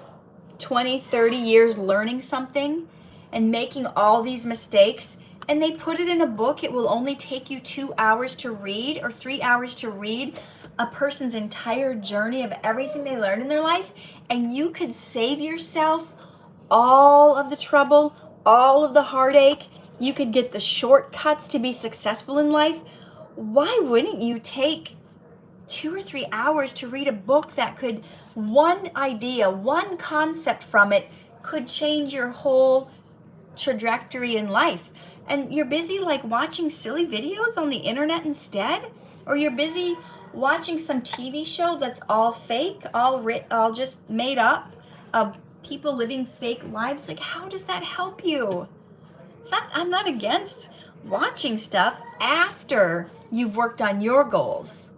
20, 30 years learning something and making all these mistakes, and they put it in a book, it will only take you 2 hours to read or 3 hours to read a person's entire journey of everything they learned in their life, and you could save yourself all of the trouble, all of the heartache. You could get the shortcuts to be successful in life. Why wouldn't you take 2 or 3 hours to read a book that could, one idea, one concept from it could change your whole trajectory in life? And you're busy like watching silly videos on the internet instead, or you're busy watching some TV show that's all fake, all just made up of people living fake lives. Like, how does that help you? I'm not against watching stuff after you've worked on your goals.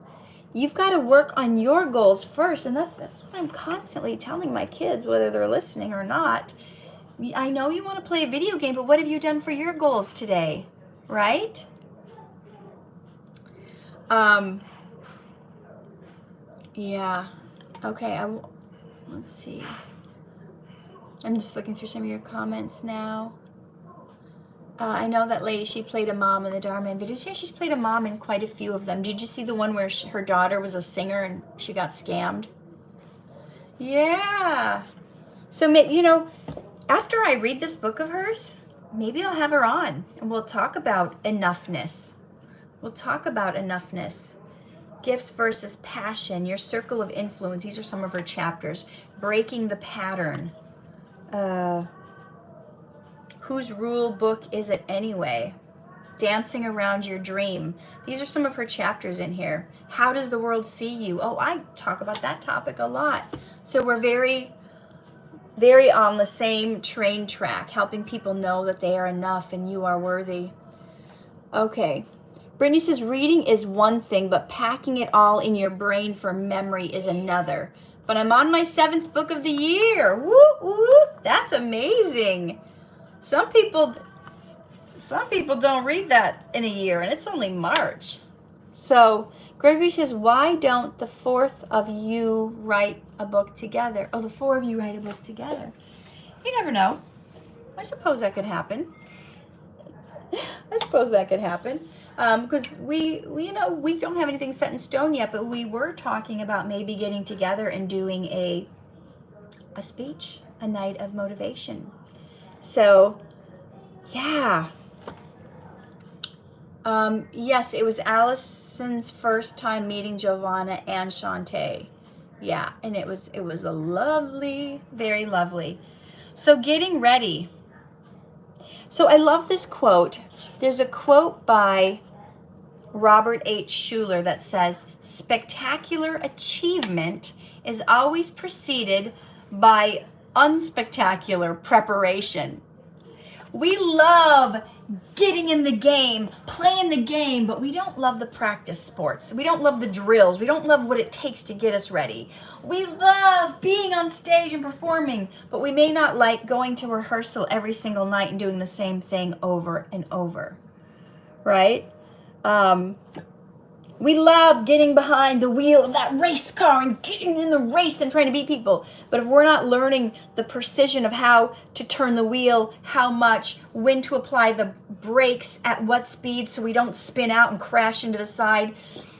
You've got to work on your goals first, and that's what I'm constantly telling my kids, whether they're listening or not. I know you want to play a video game, but what have you done for your goals today, right? Yeah. Okay, let's see. I'm just looking through some of your comments now. I know that lady, she played a mom in the Dhar Mann videos. Yeah, she's played a mom in quite a few of them. Did you see the one where her daughter was a singer and she got scammed? Yeah. So, after I read this book of hers, maybe I'll have her on and we'll talk about enoughness. Gifts versus passion, your circle of influence. These are some of her chapters. Breaking the pattern. Whose rule book is it anyway? Dancing around your dream. These are some of her chapters in here. How does the world see you? Oh, I talk about that topic a lot. So we're very, very on the same train track, helping people know that they are enough and you are worthy. Okay. Brittany says reading is one thing, but packing it all in your brain for memory is another. But I'm on my 7th book of the year. Woo, woo. That's amazing. Some people don't read that in a year, and it's only March. So Gregory says, why don't the 4th of you write a book together? Oh, the 4 of you write a book together. You never know. I suppose that could happen. Because we don't have anything set in stone yet, but we were talking about maybe getting together and doing a speech, a night of motivation. So, yeah. Yes, it was Allison's first time meeting Giovanna and Shantae. Yeah, and it was a lovely, very lovely. So getting ready. So I love this quote. There's a quote by Robert H. Schuller that says, spectacular achievement is always preceded by unspectacular preparation. We love getting in the game, playing the game, but we don't love the practice sports. We don't love the drills. We don't love what it takes to get us ready. We love being on stage and performing, but we may not like going to rehearsal every single night and doing the same thing over and over, right? We love getting behind the wheel of that race car and getting in the race and trying to beat people. But if we're not learning the precision of how to turn the wheel, how much, when to apply the brakes, at what speed so we don't spin out and crash into the side,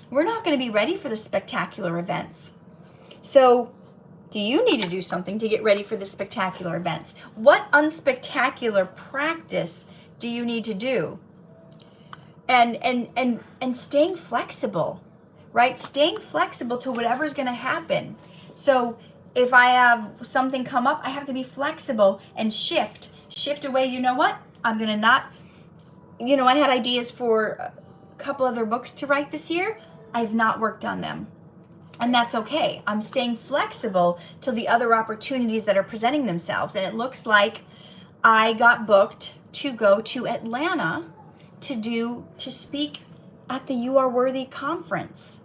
we're not going to be ready for the spectacular events. So do you need to do something to get ready for the spectacular events? What unspectacular practice do you need to do? And staying flexible, right? Staying flexible to whatever's going to happen. So if I have something come up, I have to be flexible and shift away. You know what? I'm going to not, I had ideas for a couple other books to write this year. I've not worked on them. And that's okay. I'm staying flexible to the other opportunities that are presenting themselves. And it looks like I got booked to go to Atlanta to speak at the You Are Worthy conference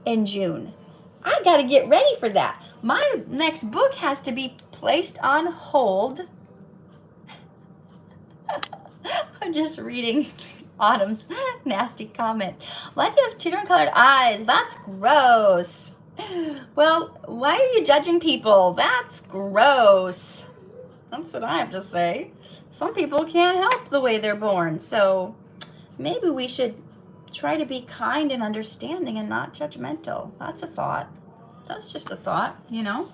in June. I got to get ready for that. My next book has to be placed on hold. I'm just reading Autumn's nasty comment. Why do you have children-colored eyes? That's gross. Well, why are you judging people? That's gross. That's what I have to say. Some people can't help the way they're born. So maybe we should try to be kind and understanding and not judgmental. That's a thought. That's just a thought, you know?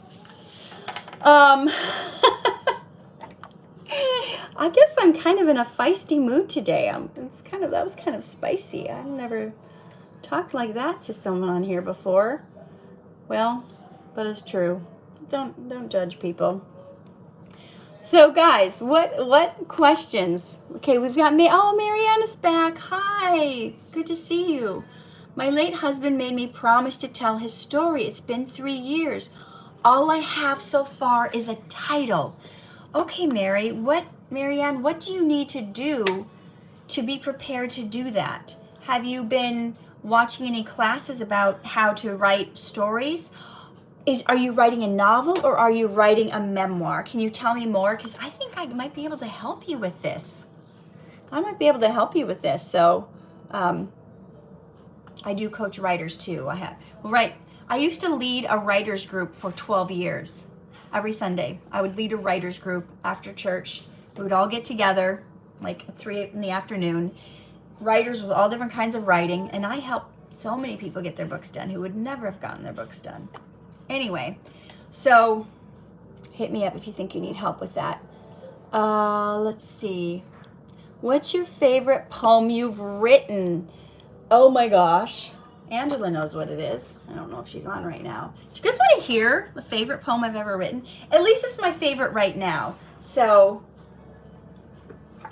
I guess I'm kind of in a feisty mood today. That was kind of spicy. I've never talked like that to someone on here before. Well, but it's true. Don't judge people. So guys, what questions? Okay, we've got Marianne is back. Hi, good to see you. My late husband made me promise to tell his story. It's been 3 years. All I have so far is a title. Okay, Marianne, what do you need to do to be prepared to do that? Have you been watching any classes about how to write stories? Are you writing a novel or are you writing a memoir? Can you tell me more? Because I think I might be able to help you with this. So I do coach writers too. I used to lead a writers group for 12 years. Every Sunday, I would lead a writers group after church. We would all get together, like at 3 in the afternoon. Writers with all different kinds of writing, and I helped so many people get their books done who would never have gotten their books done. Anyway, so hit me up if you think you need help with that. Let's see. What's your favorite poem you've written? Oh my gosh. Angela knows what it is. I don't know if she's on right now. Do you guys want to hear the favorite poem I've ever written? At least it's my favorite right now. So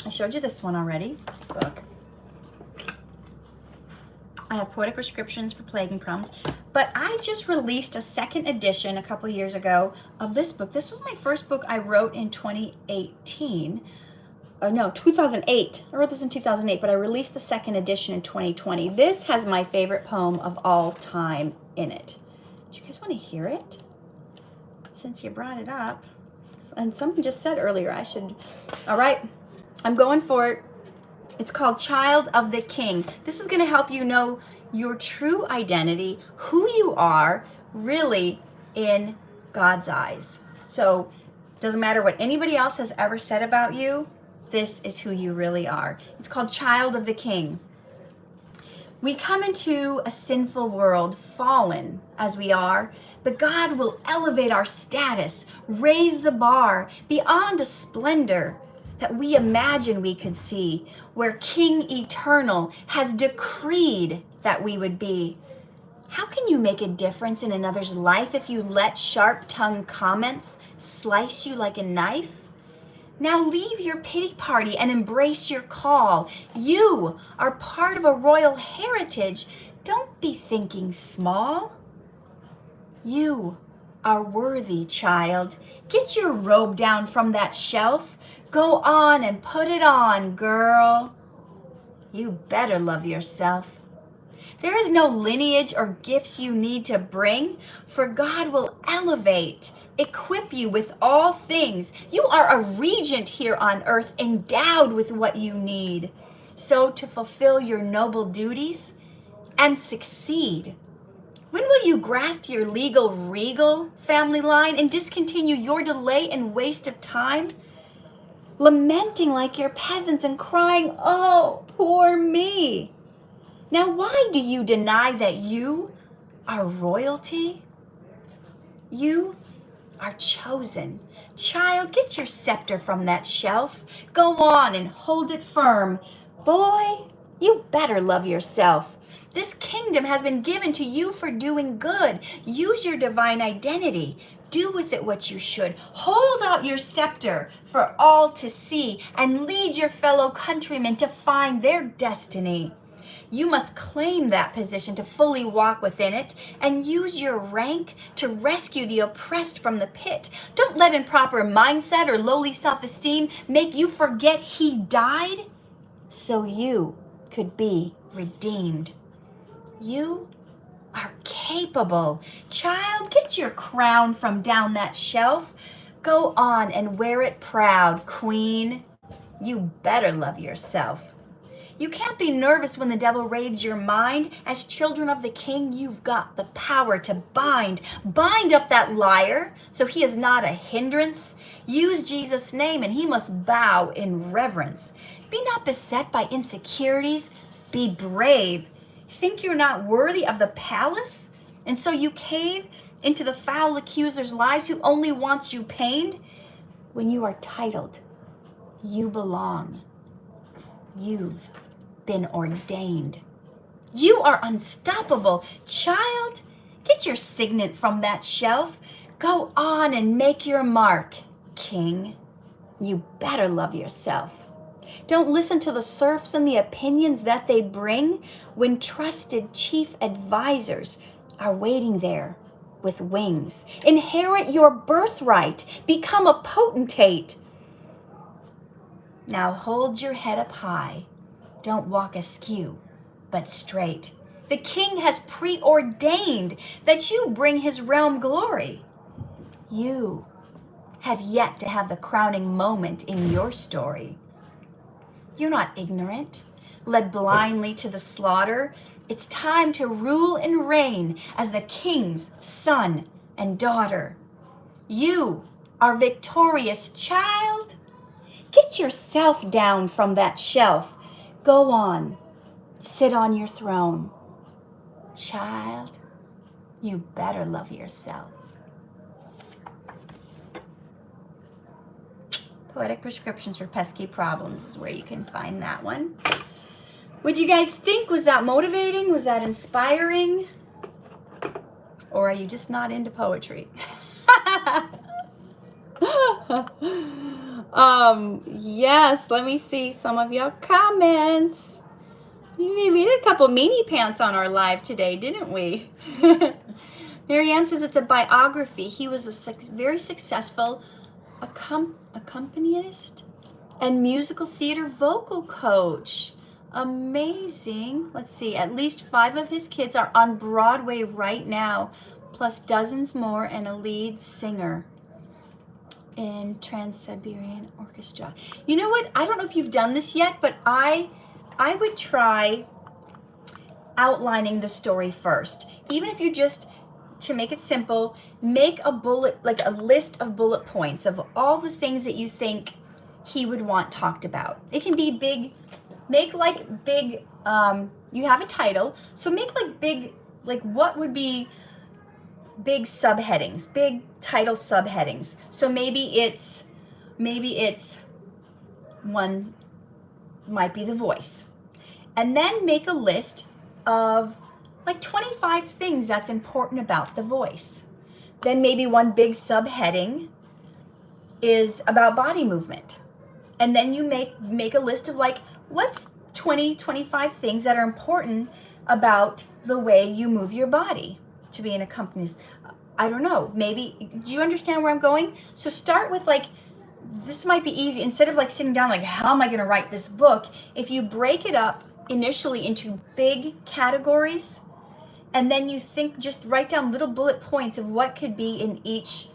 I showed you this one already, this book. I have poetic prescriptions for plague and problems, but I just released a second edition a couple of years ago of this book. This was my first book I wrote in 2008. I wrote this in 2008, but I released the second edition in 2020. This has my favorite poem of all time in it. Do you guys want to hear it? Since you brought it up, and someone just said earlier I should. All right, I'm going for it. It's called Child of the King. This is going to help you know your true identity, who you are really in God's eyes. So it doesn't matter what anybody else has ever said about you. This is who you really are. It's called Child of the King. We come into a sinful world, fallen as we are, but God will elevate our status, raise the bar beyond a splendor that we imagine we could see, where King Eternal has decreed that we would be. How can you make a difference in another's life if you let sharp-tongued comments slice you like a knife? Now leave your pity party and embrace your call. You are part of a royal heritage. Don't be thinking small. You are worthy, child. Get your robe down from that shelf. Go on and put it on, girl. You better love yourself. There is no lineage or gifts you need to bring, for God will elevate, equip you with all things. You are a regent here on earth, endowed with what you need. So to fulfill your noble duties and succeed, when will you grasp your legal regal family line and discontinue your delay and waste of time? Lamenting like your peasants and crying, oh, poor me. Now, why do you deny that you are royalty? You are chosen. Child, get your scepter from that shelf. Go on and hold it firm. Boy, you better love yourself. This kingdom has been given to you for doing good. Use your divine identity. Do with it what you should. Hold out your scepter for all to see and lead your fellow countrymen to find their destiny. You must claim that position to fully walk within it and use your rank to rescue the oppressed from the pit. Don't let improper mindset or lowly self-esteem make you forget he died so you could be redeemed. You are capable. Child, get your crown from down that shelf. Go on and wear it proud, queen. You better love yourself. You can't be nervous when the devil raids your mind. As children of the King, you've got the power to bind. Bind up that liar so he is not a hindrance. Use Jesus' name and he must bow in reverence. Be not beset by insecurities. Be brave. Think you're not worthy of the palace? And so you cave into the foul accuser's lies who only wants you pained? When you are titled, you belong. You've been ordained. You are unstoppable. Child, get your signet from that shelf. Go on and make your mark, King. You better love yourself. Don't listen to the serfs and the opinions that they bring when trusted chief advisors are waiting there with wings. Inherit your birthright. Become a potentate. Now hold your head up high. Don't walk askew, but straight. The King has preordained that you bring his realm glory. You have yet to have the crowning moment in your story. You're not ignorant, led blindly to the slaughter. It's time to rule and reign as the King's son and daughter. You are victorious, child. Get yourself down from that shelf. Go on, sit on your throne. Child, you better love yourself. Poetic Prescriptions for Pesky Problems is where you can find that one. What'd you guys think? Was that motivating? Was that inspiring? Or are you just not into poetry? Yes, let me see some of your comments. We did a couple meanie pants on our live today, didn't we? Marianne says it's a biography. He was a very successful accompanist and musical theater vocal coach. Amazing. Let's see, at least 5 of his kids are on Broadway right now, plus dozens more and a lead singer in Trans-Siberian Orchestra. You know what? I don't know if you've done this yet, but I would try outlining the story first. Even if you just, to make it simple, make a list of bullet points of all the things that you think he would want talked about. It can be big, make like big, you have a title, so make like big, like what would be big subheadings, big title subheadings. So maybe it's one might be the voice. And then make a list of like 25 things that's important about the voice. Then maybe one big subheading is about body movement. And then you make a list of like, what's 25 things that are important about the way you move your body to be an accompanist. I don't know, maybe, do you understand where I'm going? So start with like, this might be easy, instead of like sitting down like, how am I gonna write this book? If you break it up initially into big categories, and then you think, just write down little bullet points of what could be in each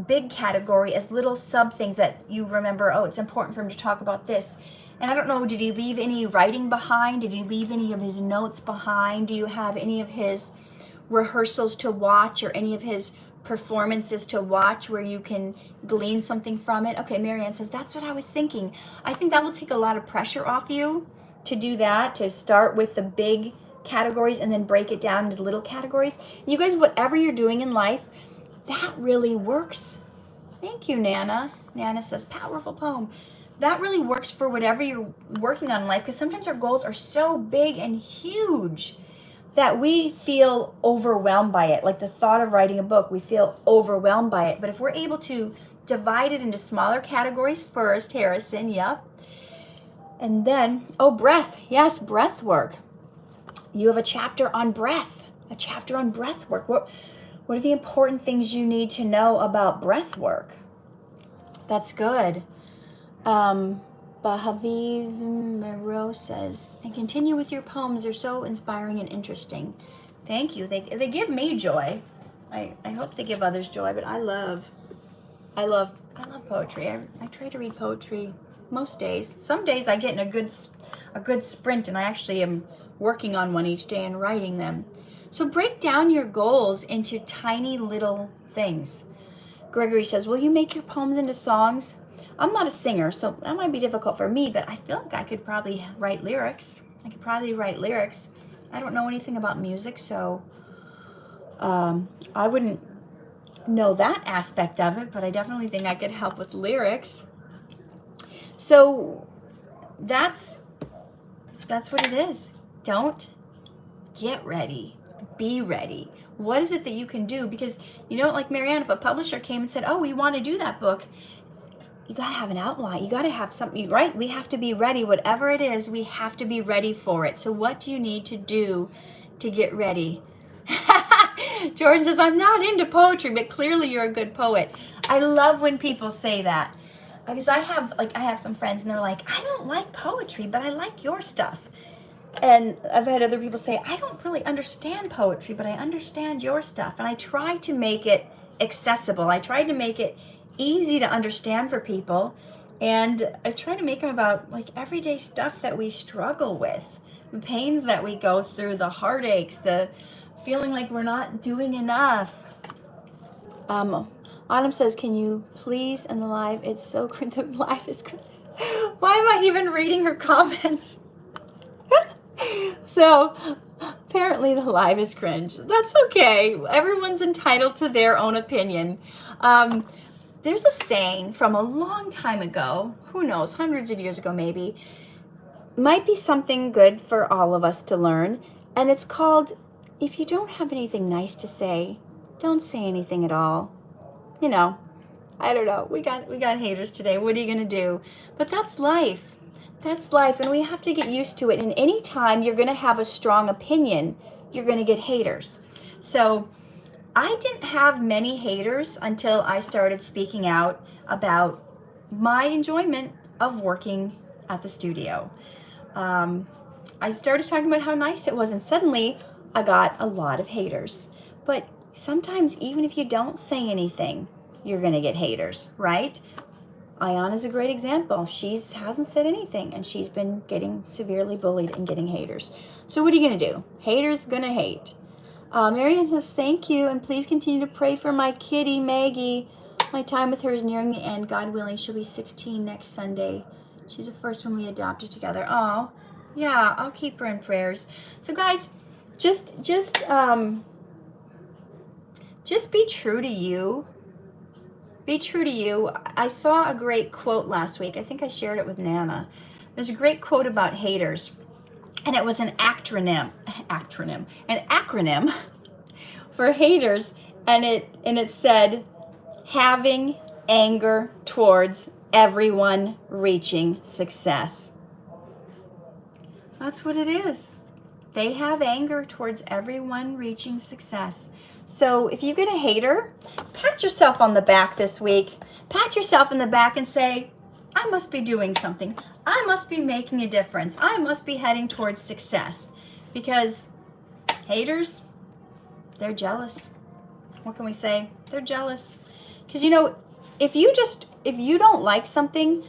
big category as little sub things that you remember, oh, it's important for him to talk about this. And I don't know, did he leave any writing behind? Did he leave any of his notes behind? Do you have any of his rehearsals to watch or any of his performances to watch where you can glean something from it? Okay, Marianne says, that's what I was thinking. I think that will take a lot of pressure off you to do that, to start with the big categories and then break it down into little categories. You guys, whatever you're doing in life, that really works. Thank you, Nana. Nana says, powerful poem. That really works for whatever you're working on in life, because sometimes our goals are so big and huge that we feel overwhelmed by it. Like the thought of writing a book, we feel overwhelmed by it. But if we're able to divide it into smaller categories first, Harrison, yep. And then, oh, breath. Yes, breath work. You have a chapter on breath, a chapter on breath work. What are the important things you need to know about breath work? That's good. Bahaviv Miro says, and continue with your poems. They're so inspiring and interesting. Thank you. They give me joy. I hope they give others joy, but I love poetry. I try to read poetry most days. Some days I get in a good sprint, and I actually am working on one each day and writing them. So break down your goals into tiny little things. Gregory says, will you make your poems into songs? I'm not a singer, so that might be difficult for me, but I feel like I could probably write lyrics. I don't know anything about music, so I wouldn't know that aspect of it, but I definitely think I could help with lyrics. So that's what it is. Don't get ready. Be ready. What is it that you can do? Because, you know, like Marianne, if a publisher came and said, oh, we want to do that book, you got to have an outline. You got to have something, right? We have to be ready. Whatever it is, we have to be ready for it. So what do you need to do to get ready? Jordan says, I'm not into poetry, but clearly you're a good poet. I love when people say that. Because I have some friends and they're like, I don't like poetry, but I like your stuff. And I've had other people say, I don't really understand poetry, but I understand your stuff. And I try to make it accessible. I try to make it easy to understand for people. And I try to make them about like everyday stuff that we struggle with. The pains that we go through, the heartaches, the feeling like we're not doing enough. Autumn says, can you please end the live? It's so cringe. The live is cringe. Why am I even reading her comments? So apparently the live is cringe. That's okay. Everyone's entitled to their own opinion. There's a saying from a long time ago, who knows, hundreds of years ago maybe, might be something good for all of us to learn. And it's called, if you don't have anything nice to say, don't say anything at all. You know, I don't know. We got haters today. What are you going to do? But that's life. That's life, and we have to get used to it. And any time you're going to have a strong opinion, you're going to get haters. So I didn't have many haters until I started speaking out about my enjoyment of working at the studio. I started talking about how nice it was, and suddenly I got a lot of haters. But sometimes even if you don't say anything, you're going to get haters, right? Ayana's a great example. She hasn't said anything, and she's been getting severely bullied and getting haters. So what are you going to do? Haters going to hate. Marian says, thank you, and please continue to pray for my kitty, Maggie. My time with her is nearing the end. God willing, she'll be 16 next Sunday. She's the first one we adopted together. Oh, yeah, I'll keep her in prayers. So guys, just be true to you. Be true to you. I saw a great quote last week. I think I shared it with Nana. There's a great quote about haters, and it was an acronym for haters, and it said, having anger towards everyone reaching success. That's what it is. They have anger towards everyone reaching success. So if you get a hater, pat yourself on the back this week. Pat yourself in the back and say, I must be doing something. I must be making a difference. I must be heading towards success. Because haters, they're jealous. What can we say? They're jealous. Because, you know, if you don't like something,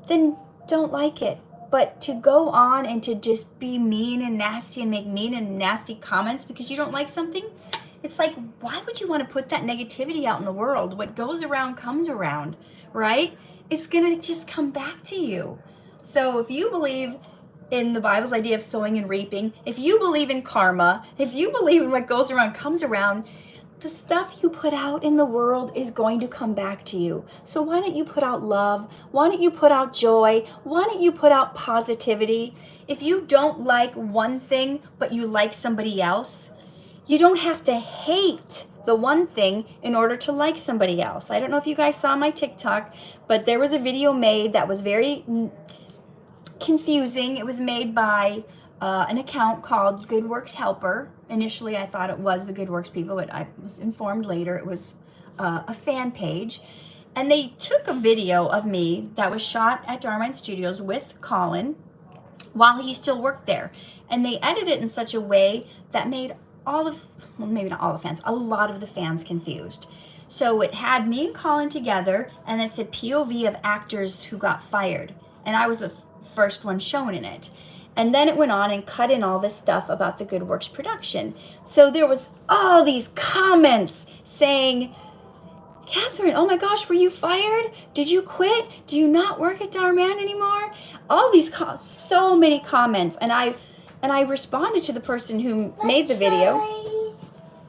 then don't like it. But to go on and to just be mean and nasty and make mean and nasty comments because you don't like something, it's like, why would you want to put that negativity out in the world? What goes around comes around, right? It's going to just come back to you. So if you believe in the Bible's idea of sowing and reaping, if you believe in karma, if you believe in what goes around comes around, the stuff you put out in the world is going to come back to you. So why don't you put out love? Why don't you put out joy? Why don't you put out positivity? If you don't like one thing, but you like somebody else, you don't have to hate the one thing in order to like somebody else. I don't know if you guys saw my TikTok, but there was a video made that was very confusing. It was made by an account called Good Works Helper. Initially, I thought it was the Good Works people, but I was informed later it was a fan page. And they took a video of me that was shot at Dhar Mann Studios with Colin while he still worked there. And they edited it in such a way that made maybe not all the fans, a lot of the fans confused. So it had me and Colin together, and it said POV of actors who got fired. And I was the first one shown in it. And then it went on and cut in all this stuff about the Good Works production. So there was all these comments saying, Katherine, oh my gosh, were you fired? Did you quit? Do you not work at Dhar Mann anymore? All these, so many comments. And I responded to the person who made the video.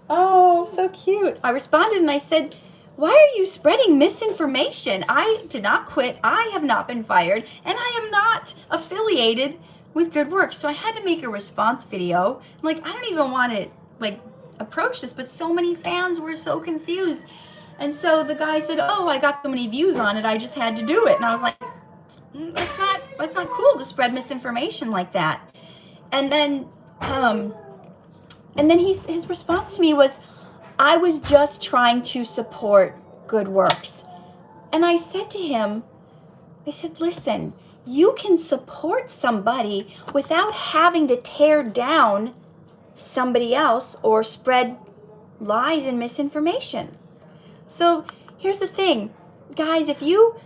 Oh, so cute. I responded and I said, why are you spreading misinformation? I did not quit. I have not been fired. And I am not affiliated with Good Works. So I had to make a response video. Like, I don't even want to like approach this, but so many fans were so confused. And so the guy said, oh, I got so many views on it, I just had to do it. And I was like, that's not cool to spread misinformation like that. And then his response to me was, I was just trying to support Good Works. And I said to him, I said, listen, you can support somebody without having to tear down somebody else or spread lies and misinformation. So here's the thing, guys, if you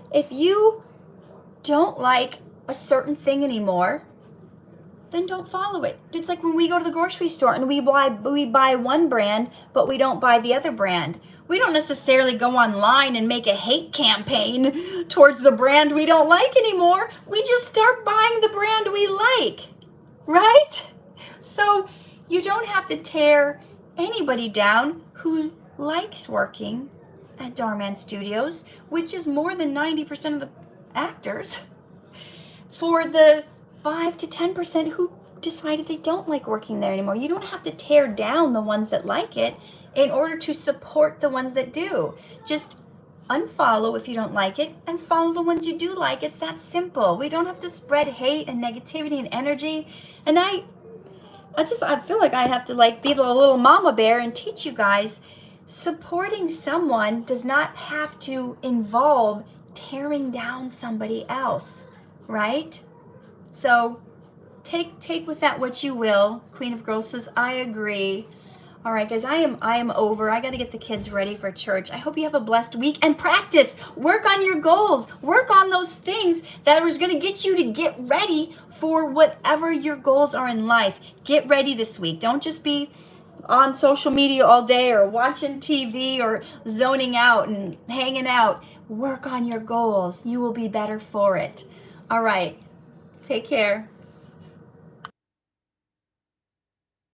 don't like a certain thing anymore, then don't follow it. It's like when we go to the grocery store and we buy one brand, but we don't buy the other brand. We don't necessarily go online and make a hate campaign towards the brand we don't like anymore. We just start buying the brand we like, right? So you don't have to tear anybody down who likes working at Dhar Mann Studios, which is more than 90% of the actors, for the 5 to 10% who decided they don't like working there anymore. You don't have to tear down the ones that like it in order to support the ones that do. Just unfollow if you don't like it and follow the ones you do like. It's that simple. We don't have to spread hate and negativity and energy. And I feel like I have to like be the little mama bear and teach you guys, supporting someone does not have to involve tearing down somebody else, right? So take with that what you will. Queen of Girls says, I agree. All right, guys, I am over. I got to get the kids ready for church. I hope you have a blessed week and practice. Work on your goals. Work on those things that are going to get you to get ready for whatever your goals are in life. Get ready this week. Don't just be on social media all day or watching TV or zoning out and hanging out. Work on your goals. You will be better for it. All right. Take care.